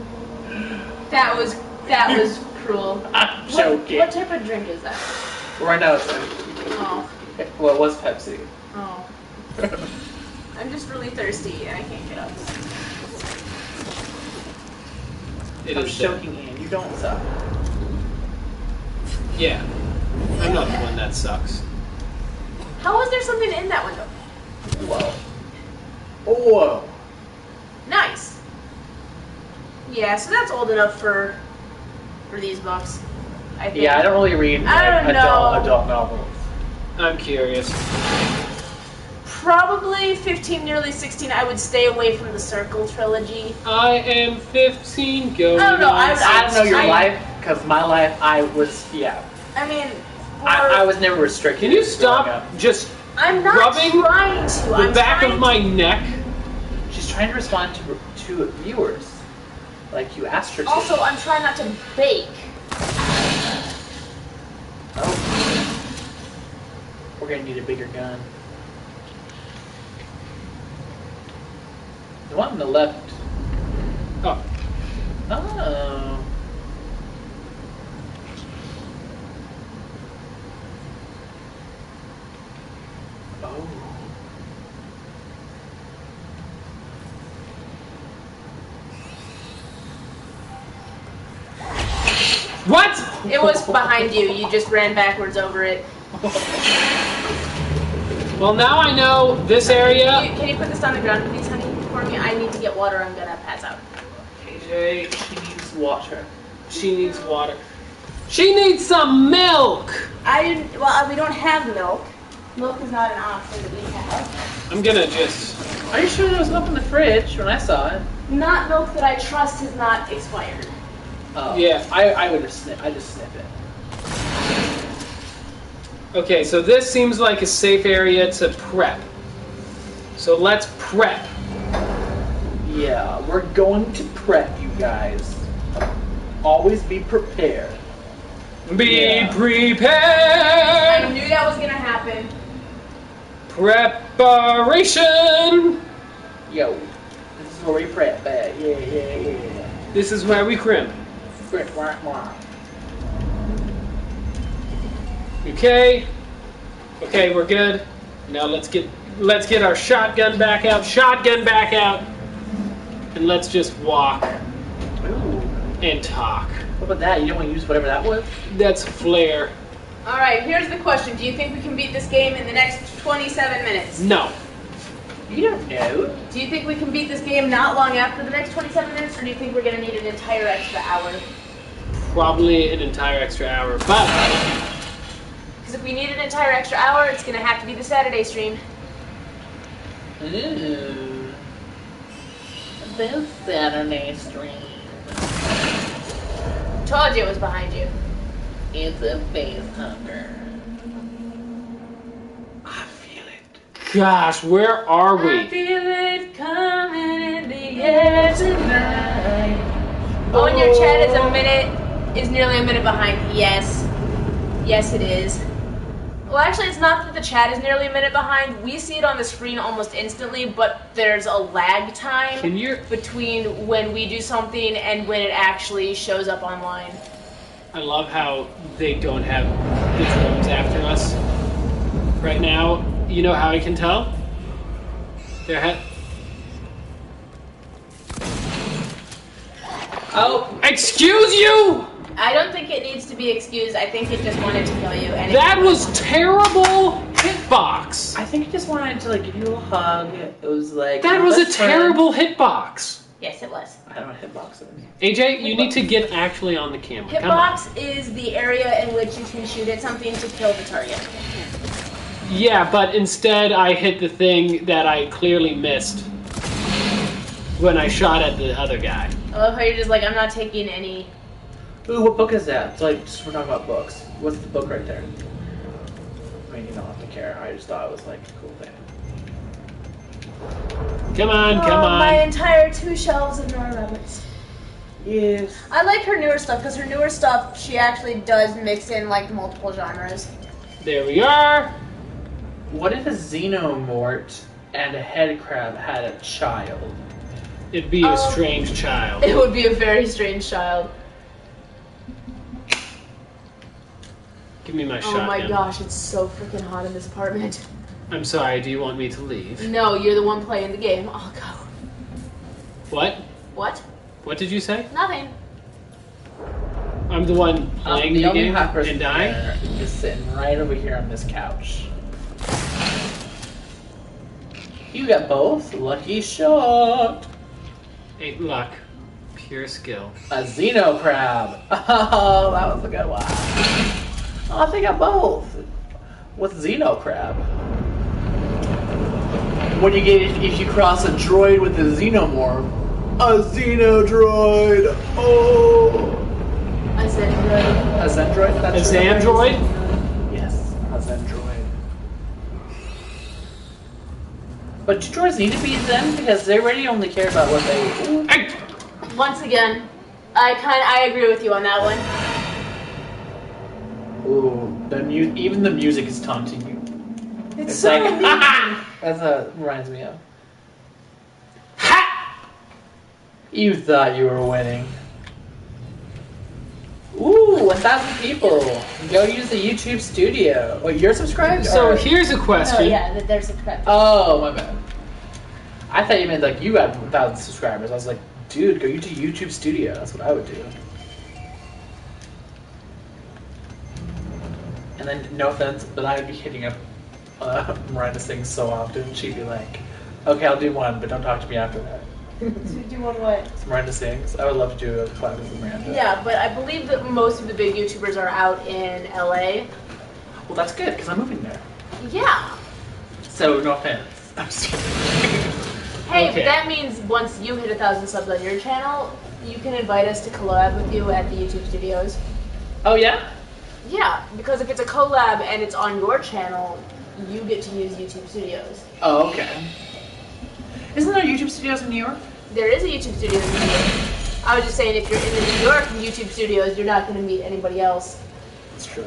That was cruel. I'm joking. What type of drink is that? Right now it's Oh. well, it was Pepsi. Oh. I'm just really thirsty and I can't get up. I'm joking, Ian. You don't suck. Yeah. I'm not the one that sucks. How was there something in that window? Whoa. Whoa. Nice. Yeah, so that's old enough for these books. I think. Yeah, I don't really read I don't know. adult novels. I'm curious. Probably 15, nearly 16. I would stay away from the Circle trilogy. I am 15 going I don't know, on I don't know your 16. life, because my life, I was, yeah. I mean, I was never restricted. Can you growing stop up. just I'm not rubbing trying to. the I'm back trying of my neck? She's trying to respond to viewers, like you asked her to. Also, I'm trying not to bake. Oh. We're gonna need a bigger gun. The one on the left. Oh. Oh. Oh. What? It was behind you. You just ran backwards over it. Well, now I know this area. Can you put this on the ground, please, honey, for me? I need to get water. I'm gonna pass out. AJ, She needs water. she needs water. She needs some milk. Well, we don't have milk. Milk is not an option that we have. I'm gonna just. Are you sure there was milk in the fridge when I saw it? Not milk that I trust has not expired. Oh. Yeah. I would just snip. I just snip it. Okay, so this seems like a safe area to prep. So let's prep. Yeah, we're going to prep, you guys. Always be prepared. Be Yeah. I prepared. knew that was gonna happen. Preparation. Yo, this is where we prep at. Yeah. This is where we crimp. Prep, wah, wah. Okay. Okay, we're good. Now let's get our shotgun back out. Shotgun back out. And let's just walk Ooh. and talk. What about that? You don't want to use whatever that was? That's flare. All right, here's the question. Do you think we can beat this game in the next 27 minutes? No. You don't know. Do you think we can beat this game not long after the next 27 minutes, or do you think we're gonna need an entire extra hour? Probably an entire extra hour, but Because if we need an entire extra hour, it's gonna have to be the Saturday stream. Ooh. This Saturday stream. Told you it was behind you. It's a face hugger. I feel it. gosh, where are I we? feel it coming in the air tonight. Oh, and your chat is nearly a minute behind. Yes. Yes, it is. Well, actually, it's not that the chat is nearly a minute behind. We see it on the screen almost instantly, but there's a lag time between when we do something and when it actually shows up online. I love how they don't have the drones after us right now. You know how I can tell? Oh, excuse you! I don't think it needs to be excused. I think it just wanted to kill you. And That was terrible hitbox. I think he just wanted to like give you a hug. It was like That was a let's friend. terrible hitbox. Yes, it was. I don't hitbox it. AJ, you need to get actually on the camera. Come on. Hitbox is the area in which you can shoot at something to kill the target. Yeah, but instead I hit the thing that I clearly missed when I shot at the other guy. I love how you're just like, I'm not taking any. Ooh, what book is that? So, like, we're talking about books. What's the book right there? I mean, you don't have to care. I just thought it was like a cool thing. Come on, come on. My entire 2 shelves of Nora Roberts. Yes. I like her newer stuff because her newer stuff, she actually does mix in like multiple genres. There we are. What if a xenomort and a head crab had a child? It'd be a strange child. It would be a very strange child. Give me my Oh shotgun. my gosh, it's so freaking hot in this apartment. I'm sorry, do you want me to leave? No, you're the one playing the game. I'll go. What? What? What did you say? Nothing. I'm the one playing the only game hot person and dying? there is sitting right over here on this couch. You got both? Lucky shot! Ain't luck. Pure skill. A xeno crab! Oh, that was a good one. Oh, I think I got both. What's xeno crab? What do you get if you cross a droid with a xenomorph? A xenodroid! Oh! I said good. A Zendroid? A That's Xandroid? Yes, a Zendroid. But do droids need to be Zen? Because they already only care about what they... Hey! Once again, I agree with you on that one. Ooh, even the music is taunting you. It's like, that's what it reminds me of. Ha! You thought you were winning. Ooh, 1,000 people. Go use the YouTube studio. Wait, you're subscribed? So or- here's a Oh question. yeah, they're subscribed. Oh, my bad. I thought you meant like you had 1,000 subscribers. I was like, dude, go to YouTube studio. That's what I would do. And then, no offense, but I'd be hitting up Miranda Sings so often. She'd be like, okay, I'll do one, but don't talk to me after that. Do you want what? It's Miranda Sings. I would love to do a collab with Miranda. Yeah, but I believe that most of the big YouTubers are out in LA. Well, that's good, because I'm moving there. Yeah. So, no offense. I'm just kidding. Hey, Okay. but that means once you hit 1,000 subs on your channel, you can invite us to collab with you at the YouTube studios. Oh, yeah? Yeah, because if it's a collab and it's on your channel, you get to use YouTube studios. Oh, okay. Isn't there YouTube studios in New York? There is a YouTube studio in New York. I was just saying, if you're in the New York YouTube studios, you're not going to meet anybody else. That's true.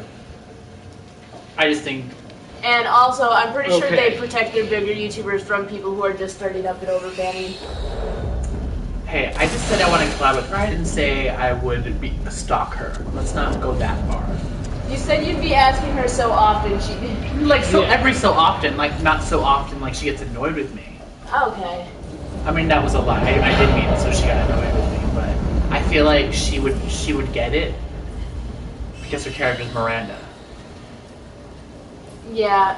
I just think... And also, I'm pretty sure Okay. they protect their bigger YouTubers from people who are just starting up and overbanning. Hey, I just said I want to collab with her. I didn't say I would stalk her. Let's not go that far. You said you'd be asking her so often, she did. Like, so Yeah. every so often, like, not so often, like, she gets annoyed with me. Okay. I mean, that was a lie. I didn't mean it, so she got annoyed with me, but I feel like she would get it because her character's Miranda. Yeah,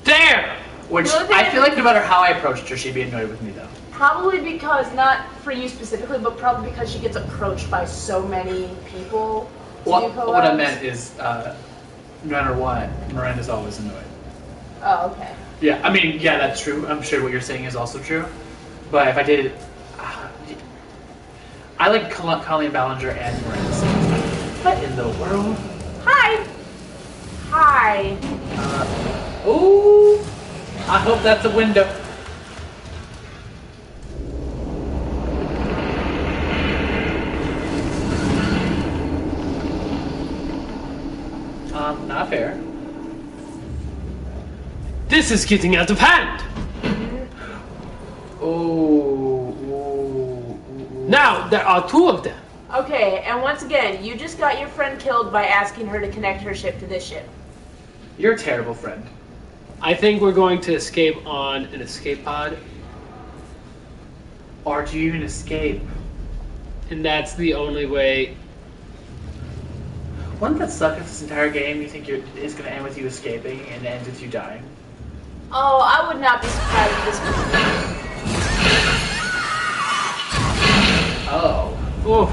There! Which, The only thing I feel like no matter how I approached her, she'd be annoyed with me, though. probably because, not for you specifically, but probably because she gets approached by so many people to do collabs. What I meant is, no matter what, Miranda's always annoyed. Oh, okay. Yeah, I mean, yeah, that's true. I'm sure what you're saying is also true. But if I did it... I like Colleen Ballinger and Miranda Sings. What in the world? Hi! Hi. Ooh! I hope that's a window. Not fair. This is getting out of hand! Ooh. Now, there are 2 of them. Okay, and once again, you just got your friend killed by asking her to connect her ship to this ship. You're a terrible friend. I think we're going to escape on an escape pod, Or do you even escape? and that's the only way. Wouldn't that suck if this entire game you think is going to end with you escaping and ends with you dying? Oh, I would not be surprised if this was... Oh. Oh,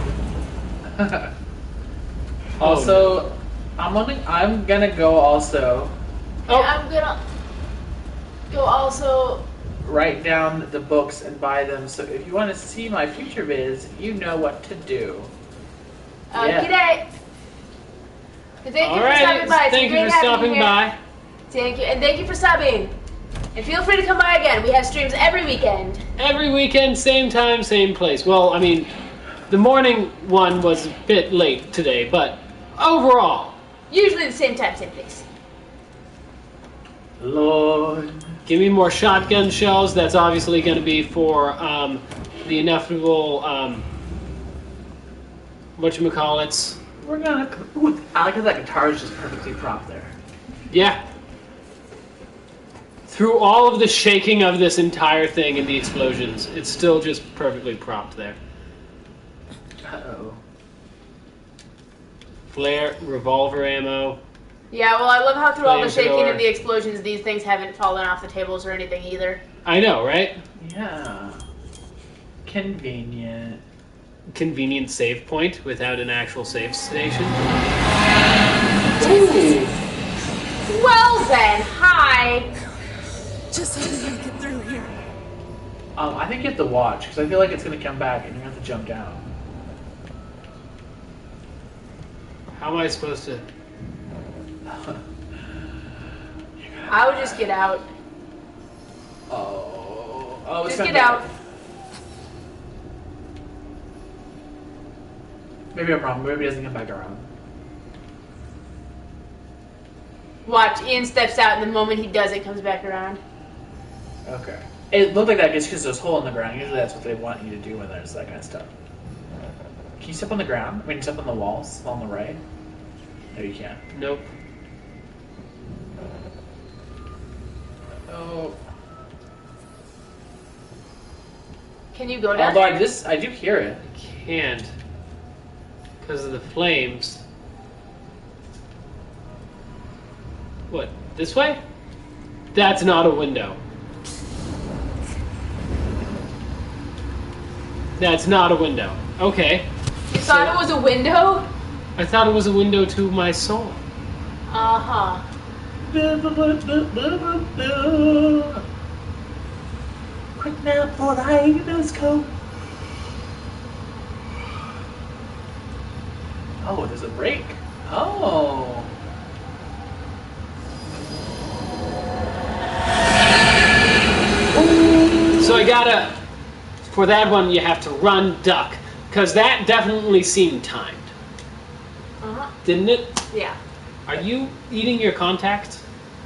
Also, I'm gonna go also. Oh. I'm gonna go also. Write down the books and buy them. So if you want to see my future vids, you know what to do. G'day. Thank you for stopping by. Thank you for stopping by. Thank you, and thank you for subbing. And feel free to come by again. We have streams every weekend. Every weekend, same time, same place. Well, I mean, the morning one was a bit late today, but overall. Usually the same time, same place. Lord. Give me more shotgun shells. That's obviously going to be for the inevitable, whatchamacallits. We're gonna... Ooh, I like how that guitar is just perfectly propped there. Yeah. Through all of the shaking of this entire thing and the explosions, it's still just perfectly propped there. Uh-oh. Flare, revolver ammo. Yeah, well, I love how through all the shaking Flamethrower. and the explosions, these things haven't fallen off the tables or anything either. I know, right? Yeah. Convenient. Convenient save point without an actual save station. Ooh. Well then, hi. Just so we can get through here. I think you have to watch, because I feel like it's going to come back and you have to jump down. How am I supposed to... I would just get out. Oh, it's Just gonna get out. Maybe I'm wrong. Maybe it doesn't come back around. Watch, Ian steps out, and the moment he does, it comes back around. Okay. It looked like that just because there's a hole in the ground. Usually that's what they want you to do when there's that kind of stuff. Can you step on the ground? I mean, step on the walls on the right? No, you can't. Nope. Oh. Can you go down Although there? I do hear it. Can't. Because of the flames. What? This way? That's not a window. That's not a window. Okay. You thought it was a window? I thought it was a window to my soul. Uh-huh. Quick now for the inoscope. Oh, there's a break. Oh. So I gotta... For that one, you have to run, duck. Because that definitely seemed timed. Uh-huh. Didn't it? Yeah. Are you eating your contact?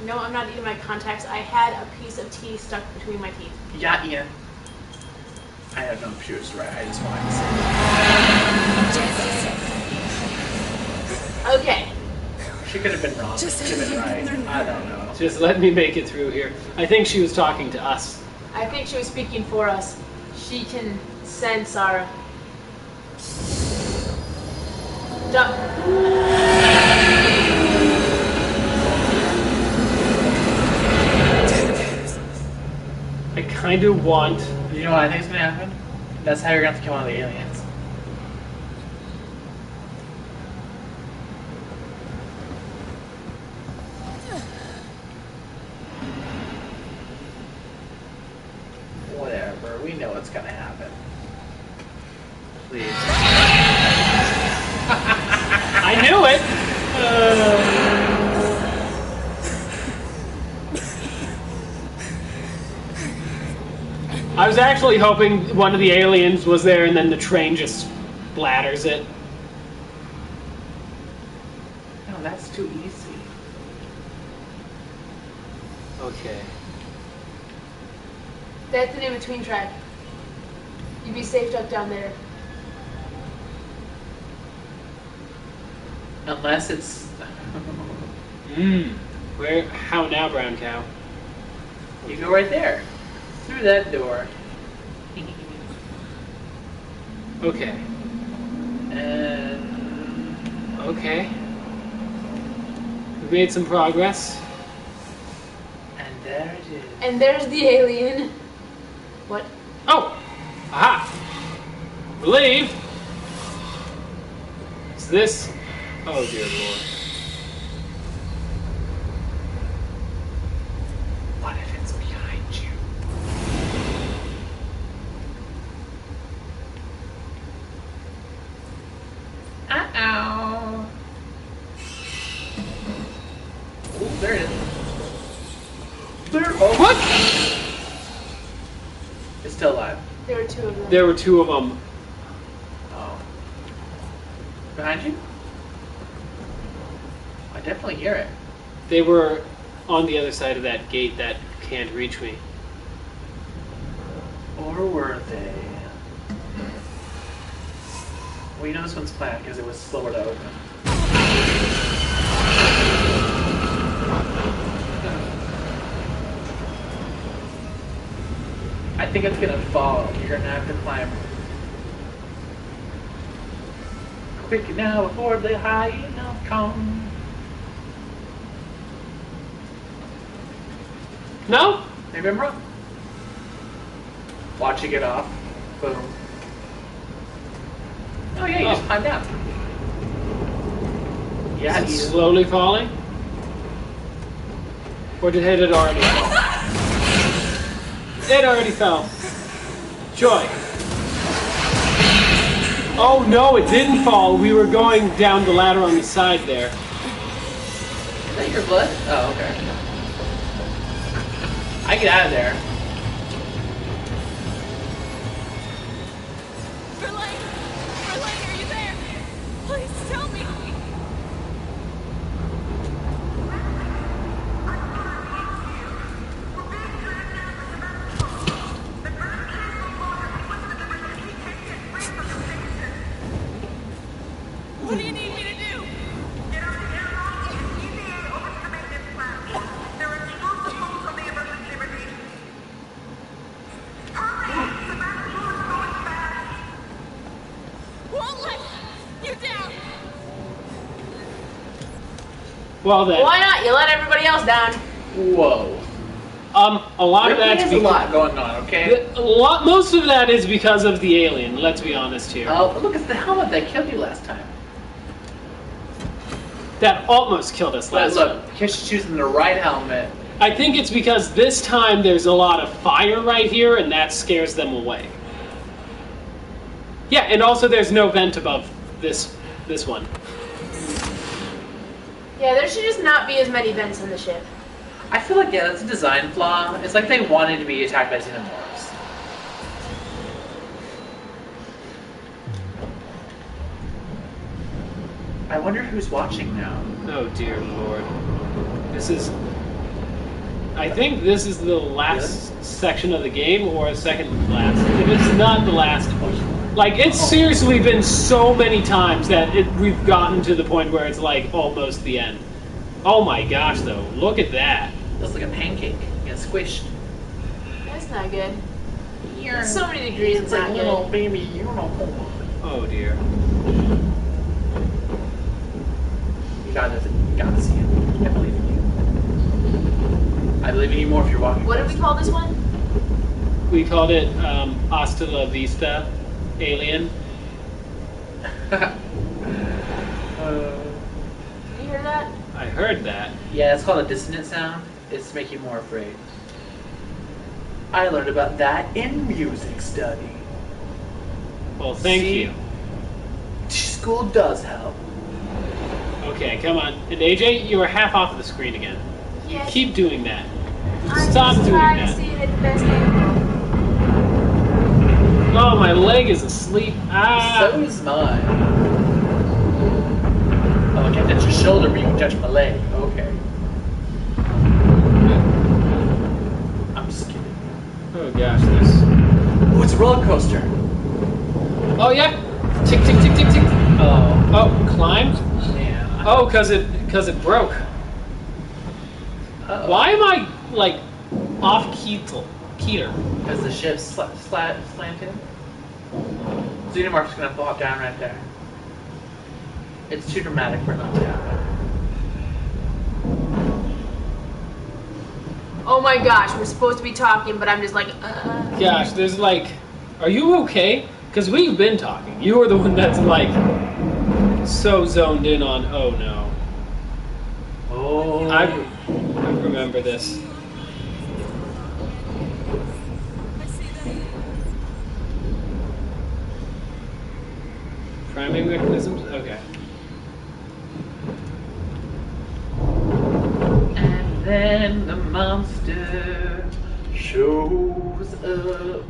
No, I'm not eating my contacts. I had a piece of tea stuck between my teeth. Yeah, Ian. I don't know if she was right. I just wanted to say. Okay. She could have been wrong. She could have been right. I don't know. Just let me make it through here. I think she was talking to us. I think she was speaking for us. She can sense our... I kind of want... You know what I think is going to happen? That's how you're going to have to kill one of the aliens. Whatever. We know what's going to happen. Please. I knew it! I was actually hoping one of the aliens was there and then the train just splatters it. No, that's too easy. Okay. That's the name of Tween Tribe. You be safe duck down there. Unless it's... Where? How now, brown cow? You go right there. Through that door. Okay. And... Okay. We've made some progress. And there it is. And there's the alien. What? Oh! Aha! Believe! It's this. Oh dear lord. There it is. There. Oh. What? It's still alive. There were 2 of them. There were 2 of them. Oh. Behind you? I definitely hear it. They were on the other side of that gate that can't reach me. Or were they? Well, you know this one's planned because it was slower to open. I think it's gonna fall. You're gonna have to climb. Quick now before the hyena come. No? Maybe I'm wrong. Watch it get off. Boom. Oh yeah, you just climbed down. Yeah, Is it slowly falling? Or did it already fall? It already fell. Joy. Oh no, it didn't fall. We were going down the ladder on the side there. Is that your blood? Oh, okay. I get out of there. Verlaine, are you there? Please tell me. What do you need me to do? Get on the airlock and EVA over to the maintenance platform. There are explosive holes on the emergency radiation. Hurry! Savannah Blue is going fast! Won't let you down. Well then, Why not? You let everybody else down. Whoa. a lot of that's There's a lot going on, okay? Most of that is because of the alien. Let's be honest here. Oh, look, it's the helmet that killed you last time. That almost killed us last time. Look, she's choosing the right helmet. I think it's because this time there's a lot of fire right here, and that scares them away. Yeah, and also there's no vent above this one. Yeah, there should just not be as many vents on the ship. I feel like, yeah, that's a design flaw. It's like they wanted to be attacked by xenomorphs. I wonder who's watching now. Oh dear lord. This is... I think this is the last section of the game, or second last. If it's not the last... Like, it's seriously been so many times that we've gotten to the point where it's like almost the end. Oh my gosh, though. Look at that. Looks like a pancake. You get squished. That's not good. There's so many degrees, it's not good. baby unicorn. Oh dear. You gotta see it. I believe in you. I believe in you more if you're walking. What did we call this one? We called it Hasta la Vista, Alien. Did you hear that? I heard that. Yeah, it's called a dissonant sound. It's to make you more afraid. I learned about that in music study. Well, thank See? you. School does help. Okay, come on. And AJ, you are half off of the screen again. Yeah. Keep doing that. I'm Stop just doing trying to that. see it at the best angle. Oh, my leg is asleep. Ah! So is mine. Oh, I can't touch your shoulder, but you can touch my leg. Okay. I'm just kidding. Oh gosh, this. Oh, it's a roller coaster. Oh yeah. Tick tick tick tick tick. Oh, Oh, climbed. man. Oh, cause it broke. Uh-oh. Why am I like off keter? Because the ship's slanted. Xenomorph's gonna fall down right there. It's too dramatic for it not to happen. Oh my gosh, we're supposed to be talking, but I'm just like, Gosh, there's like, are you okay? Cause we've been talking. You are the one that's like so zoned in on. Oh no. Oh. I remember this. I see them. Priming mechanisms. Okay. monster shows up.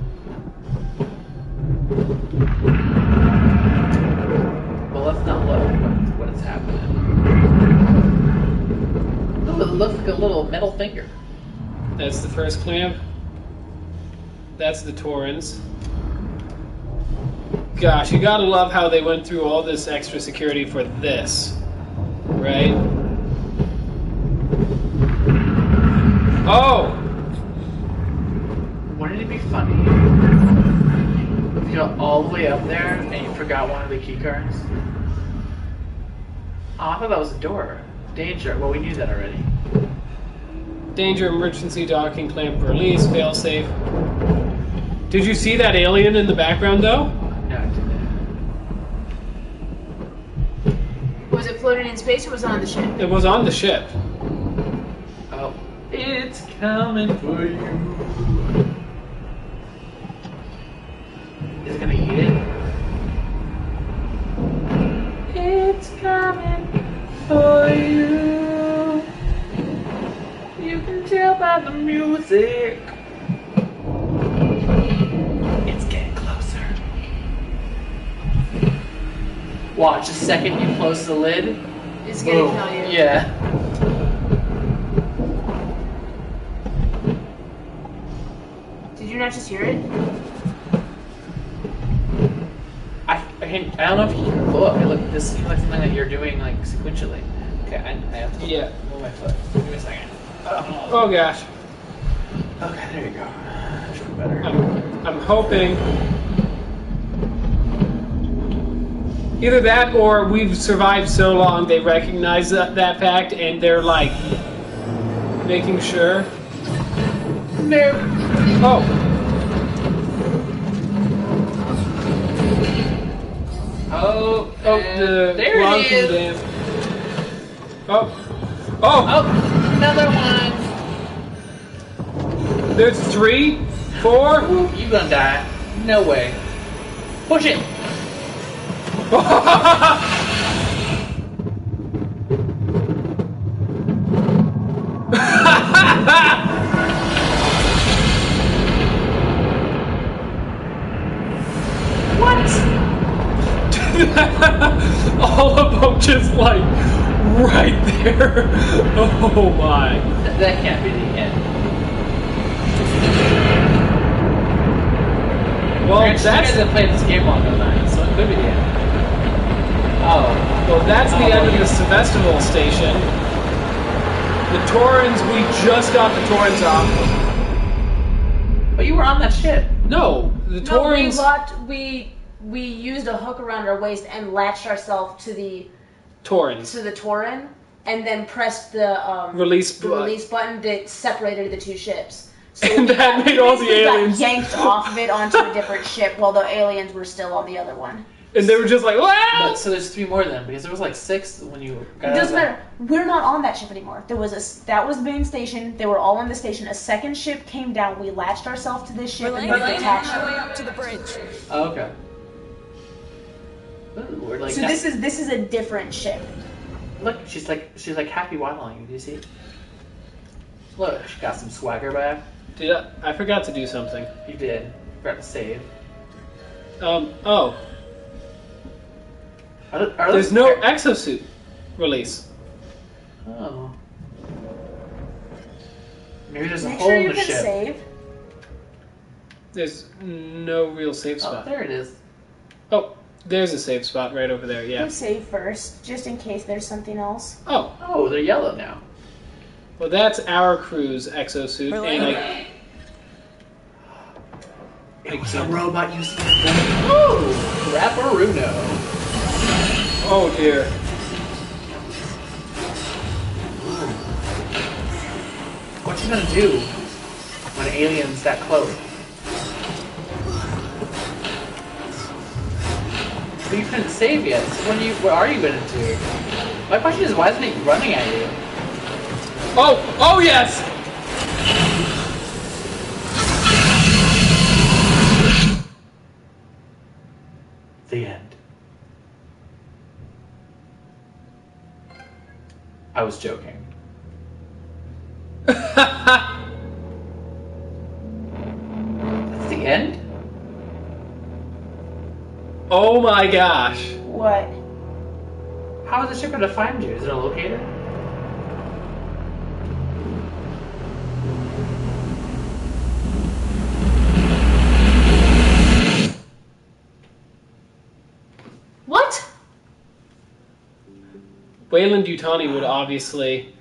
Well, let's not look what is happening. Oh, it looks like a little metal finger. That's the first clamp. That's the Torrens. Gosh, you gotta love how they went through all this extra security for this. Right? Oh! Wouldn't it be funny if you got all the way up there and you forgot one of the key cards? Oh, I thought that was a door. Danger. Well, we knew that already. Danger, emergency docking clamp release, failsafe. Did you see that alien in the background though? No, I didn't. Was it floating in space or was it on the ship? It was on the ship. Oh, it's coming for you. Is it gonna eat it? It's coming for you. You can tell by the music. It's getting closer. Watch, the second you close the lid, It's gonna boom. kill you. Yeah. Did you not just hear it? I don't know if you can blow up. Hey, look, this seems like something that you're doing like sequentially. Okay, I have to move my foot. Give me a second. Oh gosh. Okay, there you go. Should be better. I'm hoping either that or we've survived so long they recognize that fact and they're like making sure. No. Oh. Oh, Oh, and the there long it is. dam. Oh. Oh. Oh, another one. There's 3, 4. Ooh, you gonna die? No way. Push it. What? All of them just like right there. Oh my. That can't be the end. Well, You guys that's have played this game long enough, so it could be the end. Oh. well, that's the end of the Sevestival station. The Torrens, we just got the Torrens off. But you were on that ship. No, the No, Torrens. we used a hook around our waist and latched ourselves to the Torrens. Torren, and then pressed the Release the button. release button that separated the two ships. So And that made all the we got aliens. yanked off of it onto a different ship, while the aliens were still on the other one. And they were just like, wow! But, so there's 3 more then, because there was like 6 when you got It out of doesn't that. matter. We're not on that ship anymore. That was the main station. They were all on the station. A second ship came down. We latched ourselves to this ship and we Relaying detached on my it. way up to the bridge. Oh, okay. Ooh, we're like So this is a different ship. Look, she's like happy waddling. Do you see? Look, she got some swagger back. I forgot to do something. You did. Forgot to save. Oh. Are There's those no exosuit release. Oh. Maybe there's a Make hole sure in you the can ship. save. There's no real safe Oh, spot. there it is. Oh, there's a safe spot right over there, You yeah. can save first, just in case there's something else. Oh, Oh, they're yellow now. well that's our crew's exosuit. And It was a robot using a gun. Oh, Rapparuno. oh dear. What you gonna do when aliens that close? But you couldn't save yet. So what are you gonna do? My question is, why isn't it running at you? Oh yes! The end. I was joking. That's the end? Oh my gosh. What? How is the ship going to find you? Is it a locator? What? Wayland Yutani would obviously...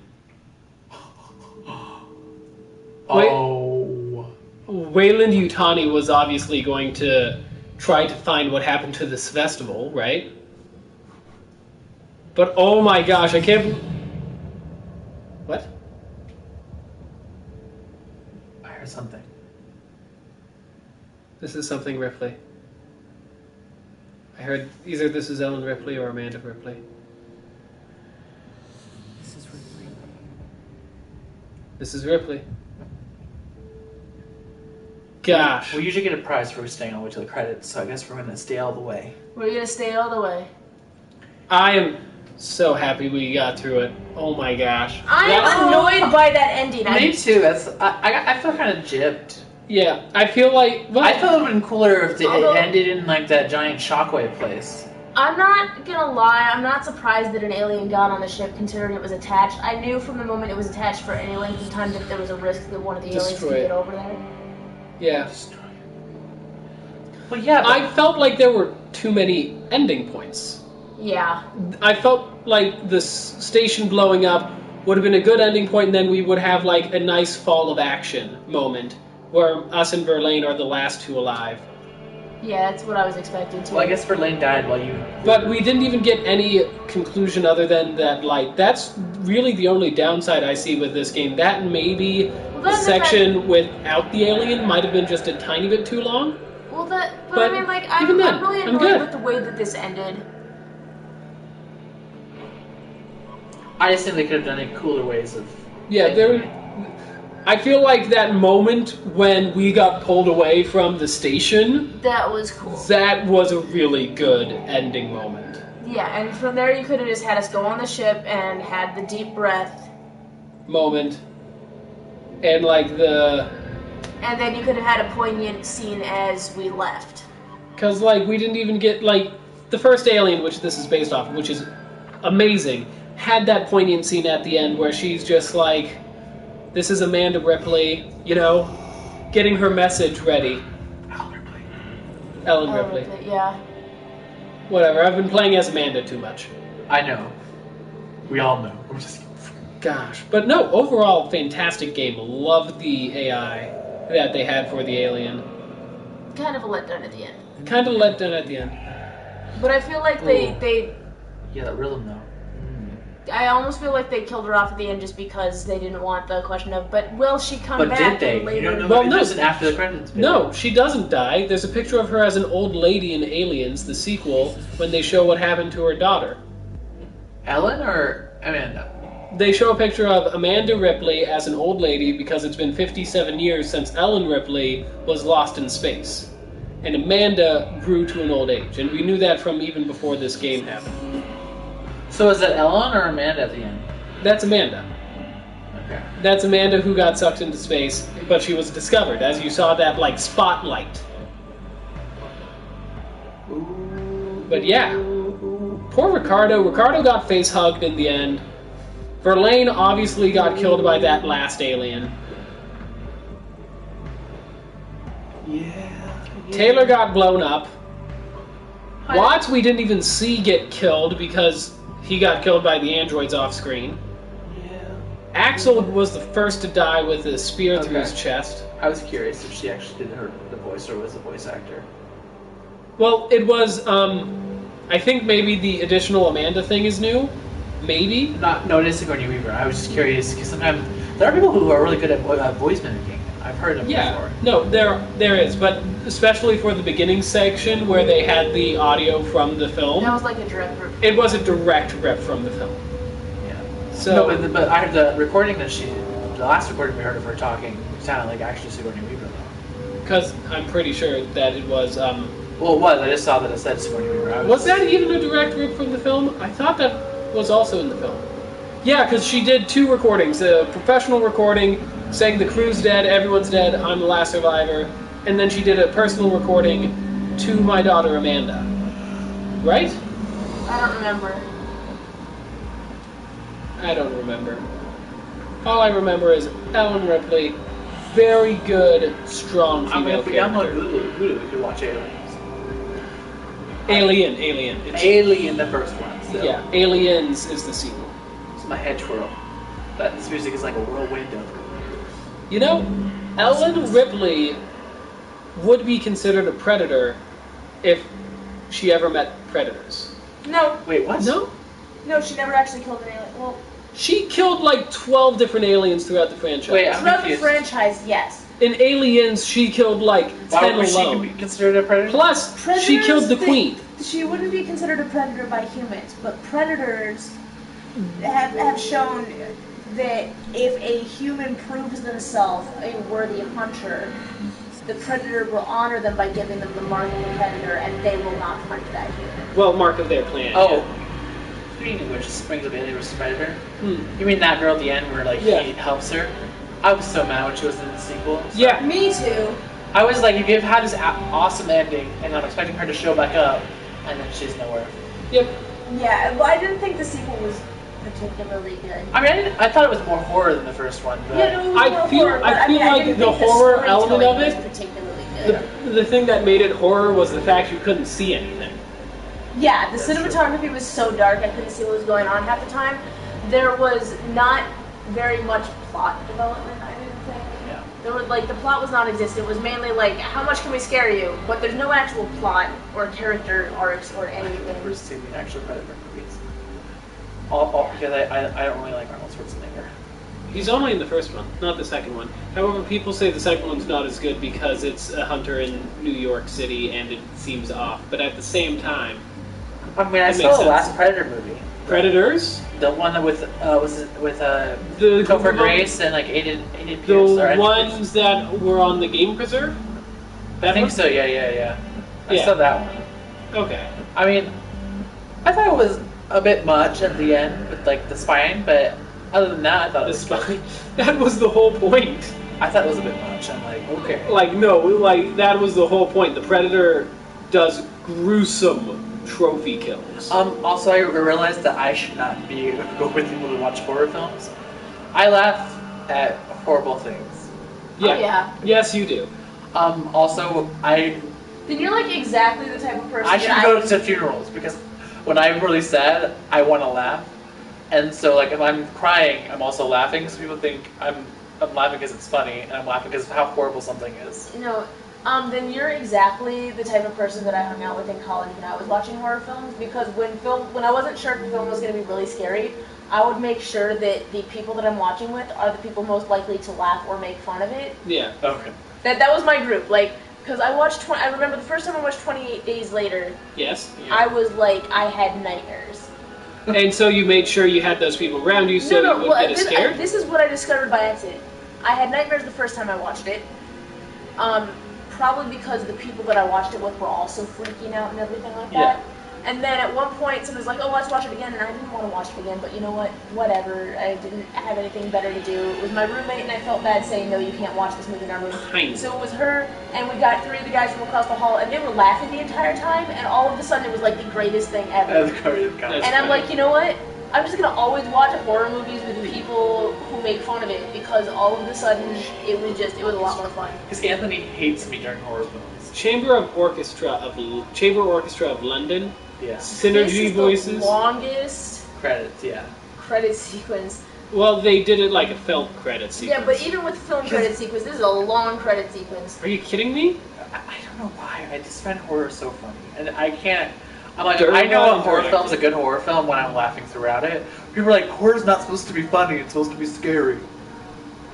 Oh. Wayland Yutani was obviously going to try to find what happened to this festival, right? But oh my gosh, I can't... What? I heard something. This is something Ripley. I heard either this is Ellen Ripley or Amanda Ripley. This is Ripley. This is Ripley. Gosh. We usually get a prize for staying all the way to the credits, so I guess we're going to stay all the way. We're gonna stay all the way. I am so happy we got through it. Oh my gosh. I am annoyed by that ending. Me too. That's I feel kind of gypped. Yeah, I feel like... Well, I thought it would have been cooler if it ended in like that giant shockwave place. I'm not gonna lie, I'm not surprised that an alien got on the ship considering it was attached. I knew from the moment it was attached for any length of time that there was a risk that one of the aliens could get over there. Yeah. Well, yeah, but I felt like there were too many ending points. Yeah. I felt like the station blowing up would have been a good ending point, and then we would have like a nice fall of action moment where us and Verlaine are the last two alive. Yeah, that's what I was expecting too. well, I guess Verlaine died while you. But we didn't even get any conclusion other than that, like, that's really the only downside I see with this game. That and maybe the section without the alien might have been just a tiny bit too long. Well, but But I mean, like, even then, I'm really I'm annoyed good. with the way that this ended. I just think they could have done it cooler ways of. Yeah, I feel like that moment when we got pulled away from the station, That was cool. that was a really good ending moment. Yeah, and from there you could have just had us go on the ship and had the deep breath. Moment. And like And then you could have had a poignant scene as we left. because like we didn't even get like the first Alien, which this is based off of, which is amazing, had that poignant scene at the end where she's just like, this is Amanda Ripley, you know, getting her message ready. Ellen Ripley. Yeah. Whatever, I've been playing as Amanda too much. I know. We all know. We're just. Gosh. But no, overall, fantastic game. Loved the AI that they had for the Alien. Kind of a letdown at the end. Kind of let down at the end. But I feel like they Yeah, that rhythm though. I almost feel like they killed her off at the end just because they didn't want the question of, but will she come But back did they? later? You don't know. Well, Well, no. no. After the credits. bit. No, she doesn't die. There's a picture of her as an old lady in Aliens, the sequel, when they show what happened to her daughter. Ellen or Amanda? They show a picture of Amanda Ripley as an old lady because it's been 57 years since Ellen Ripley was lost in space. And Amanda grew to an old age, and we knew that from even before this game happened. So is that Ellen or Amanda at the end? That's Amanda. Okay. That's Amanda who got sucked into space, but she was discovered, as you saw that, like, spotlight. But yeah. Poor Ricardo. Ricardo got face-hugged in the end. Verlaine obviously got killed by that last alien. Yeah. Taylor got blown up. Watts we didn't even see get killed because he got killed by the androids off screen. Axel was the first to die with a spear through his chest. I was curious if she actually did the voice or was a voice actor. Well, it was, I think maybe the additional Amanda thing is new. Maybe. No, it is Sigourney Weaver. I was just curious because sometimes there are people who are really good at voice mimicking. I've heard of them before. No, there is, but especially for the beginning section where they had the audio from the film. That was like a direct rip. It was a direct rip from the film. Yeah. So, No, but I heard the recording the last recording we heard of her talking sounded like actually Sigourney Weaver though. because I'm pretty sure that it was, Well, it was. I just saw that it said Sigourney Weaver. was that even a direct rip from the film? I thought that was also in the film. Yeah, because she did 2 recordings. A professional recording saying the crew's dead, everyone's dead, I'm the last survivor. And then she did a personal recording to my daughter Amanda. Right? I don't remember. I don't remember. All I remember is Ellen Ripley, very good, strong I mean, female if we download character. Hulu, we could watch Aliens. Alien. Alien, the first one. So. Yeah, Aliens is the sequel. It's my head twirl. But this music is like a whirlwind of. You know, Ellen Ripley would be considered a predator if she ever met predators. No, Wait, what? No? no, she never actually killed an alien. Well, She killed like 12 different aliens throughout the franchise. Wait, I'm throughout the confused. franchise, yes. In Aliens, she killed like 10 Why would she alone. be considered a predator? Plus, she killed the queen. She wouldn't be considered a predator by humans, but predators have shown that if a human proves themselves a worthy hunter, the predator will honor them by giving them the mark of the predator, and they will not hunt that human. Well, mark of their plan. Oh. Speaking of which, springs of Alien vs. Predator. Yeah. You mean that girl at the end where like Yeah. he helps her? I was so mad when she was in the sequel. So Yeah. Me too. I was like, if you've had this awesome ending, and I'm expecting her to show back up, and then she's nowhere. Yep. Yeah, well, I didn't think the sequel was particularly good. I mean, I thought it was more horror than the first one. But Yeah, no, it was I more feel- horror, I but feel mean, like didn't the think horror element of storytelling it- was particularly good. The thing that made it horror was the fact you couldn't see anything. Yeah, the That's cinematography was so dark I couldn't see what was going on half the time. There was not very much plot development, I didn't think. Yeah. There was the plot was non-existent. It was mainly like, how much can we scare you? But there's no actual plot or character arcs or I've never anything. seen the actual Predator movies. All because I don't really like Arnold Schwarzenegger. He's only in the first one, not the second one. However, people say the second one's not as good because it's a hunter in New York City and it seems off. But at the same time, I mean, I That saw makes the sense. last Predator movie. Predators, The one that with the Topher Grace and like Aiden Pierce. or the Andrew ones Pierce. that were on the Game Preserve. I think one? so. Yeah. I Yeah. saw that one. Okay. I mean, I thought it was a bit much at the end with like the spine, but other than that, I thought it The was good. spine. That was the whole point. I thought it was a bit much. I'm like, okay. Like, no, like, that was the whole point. The Predator does gruesome trophy kills. Also, I realized that I should not be go with people to watch horror films. I laugh at horrible things. Yeah. Oh, yeah. Yes, you do. Also, Then you're like exactly the type of person I should that go to funerals because when I'm really sad, I want to laugh, and so like if I'm crying, I'm also laughing because people think I'm laughing because it's funny, and I'm laughing because of how horrible something is. Then you're exactly the type of person that I hung out with in college when I was watching horror films, because when I wasn't sure if the film was going to be really scary, I would make sure that the people that I'm watching with are the people most likely to laugh or make fun of it. Yeah. Okay. That was my group, because I remember the first time I watched 28 Days Later, Yes. I was like, I had nightmares. And so you made sure you had those people around you so you wouldn't get as scared? This is what I discovered by accident. I had nightmares the first time I watched it. Probably because the people that I watched it with were also freaking out and everything like that. And then at one point, someone was like, "Oh, let's watch it again," and I didn't want to watch it again. But you know what? Whatever. I didn't have anything better to do. It was my roommate, and I felt bad saying, "No, you can't watch this movie in our room." Kind. So it was her, and we got 3 of the guys from across the hall, and they were laughing the entire time. And all of a sudden, it was like the greatest thing ever. That's great. That's And I'm funny. like, you know what? I'm just gonna always watch horror movies with people who make fun of it, because all of a sudden it was a lot more fun. Because Anthony hates me during horror films. Chamber Orchestra of London. Yeah. This Synergy is Voices. the longest Credits. Yeah. credit sequence. Well, they did it like a film credit sequence. Yeah, but even with film credit sequence, this is a long credit sequence. Are you kidding me? I don't know why. I just find horror so funny, and I can't. I'm like, Dermot I know a and horror directed. film's a good horror film when I'm laughing throughout it. People are like, horror's not supposed to be funny; it's supposed to be scary.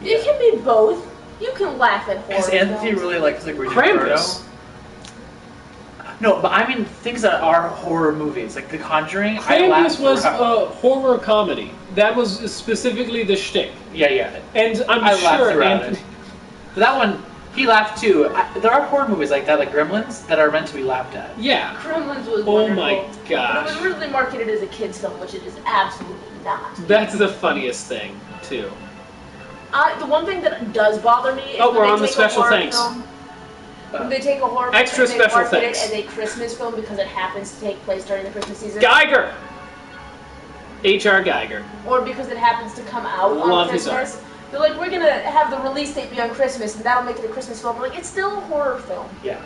It can be both. You can laugh at horror Because Anthony films. really likes like Krampus. No, but I mean things that are horror movies, like The Conjuring. I laughed Krampus was throughout. a horror comedy. That was specifically the shtick. Yeah. And I'm I laughed sure throughout Anthony... it. But that one, he laughed too. There are horror movies like that, like Gremlins, that are meant to be laughed at. Yeah. Gremlins was Oh wonderful. my But it gosh. was originally marketed as a kids film, which it is absolutely not. That's the funniest thing, too. The one thing that does bother me is Oh, when we're they on the take a special horror thanks. film- when they take a horror Extra film and they special market thanks. it as a Christmas film because it happens to take place during the Christmas season, Geiger! H.R. Geiger. or because it happens to come out Love on his Christmas. They're like, we're gonna have the release date be on Christmas, and that'll make it a Christmas film. I'm like, it's still a horror film. Yeah.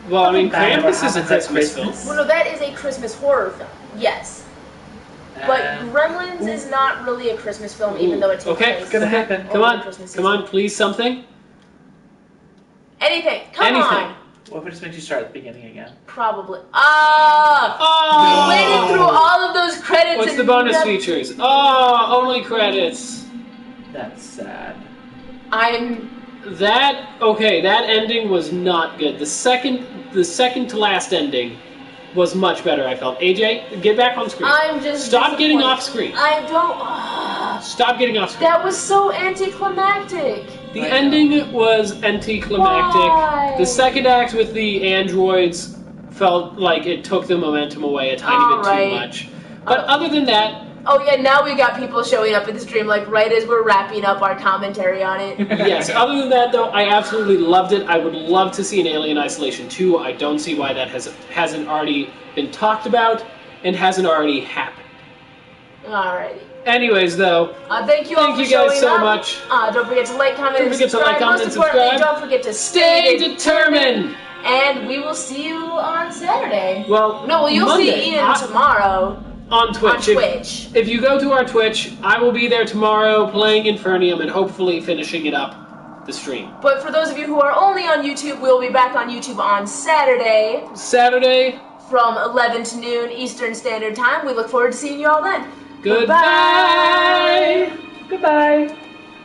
Well, I mean, Bad Krampus is a happens at Christmas film. Christmas. Well, no, that is a Christmas horror film. Yes. But Gremlins is not really a Christmas film, even though it takes Okay, place. It's gonna happen. Come over the on, Christmas come season. on, please something. Anything. Come Anything. on. What if we just make you start at the beginning again? Probably. Ah! Oh! Waited through all of those credits. What's and the bonus nothing- features? Oh, only credits. That's sad. Okay, that ending was not good. The second to last ending was much better, I felt. AJ, get back on screen. I'm just Stop getting disappointed. off screen. I don't. Ah. Stop getting off screen. That was so anticlimactic. The I ending was anticlimactic. Why? The second act with the androids felt like it took the momentum away a tiny bit Alright. too much. But other than that, Oh yeah, now we got people showing up in the stream like right as we're wrapping up our commentary on it. yes, other than that though, I absolutely loved it. I would love to see an Alien Isolation 2. I don't see why that hasn't already been talked about and hasn't already happened. Alrighty. Anyways though, Thank you all thank for you guys showing so up. much. Don't forget to like, comment, Don't and forget to subscribe. like, comment, and Most importantly, subscribe. don't forget to Stay determined! And we will see you on Saturday. Well, No, well, you'll Monday. see Ian tomorrow On Twitch. on Twitch. If you go to our Twitch, I will be there tomorrow playing Infernium and hopefully finishing it up, the stream. But for those of you who are only on YouTube, we'll be back on YouTube on Saturday Saturday, from 11 to noon Eastern Standard Time. We look forward to seeing you all then. goodbye! Goodbye.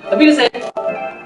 Let me just say.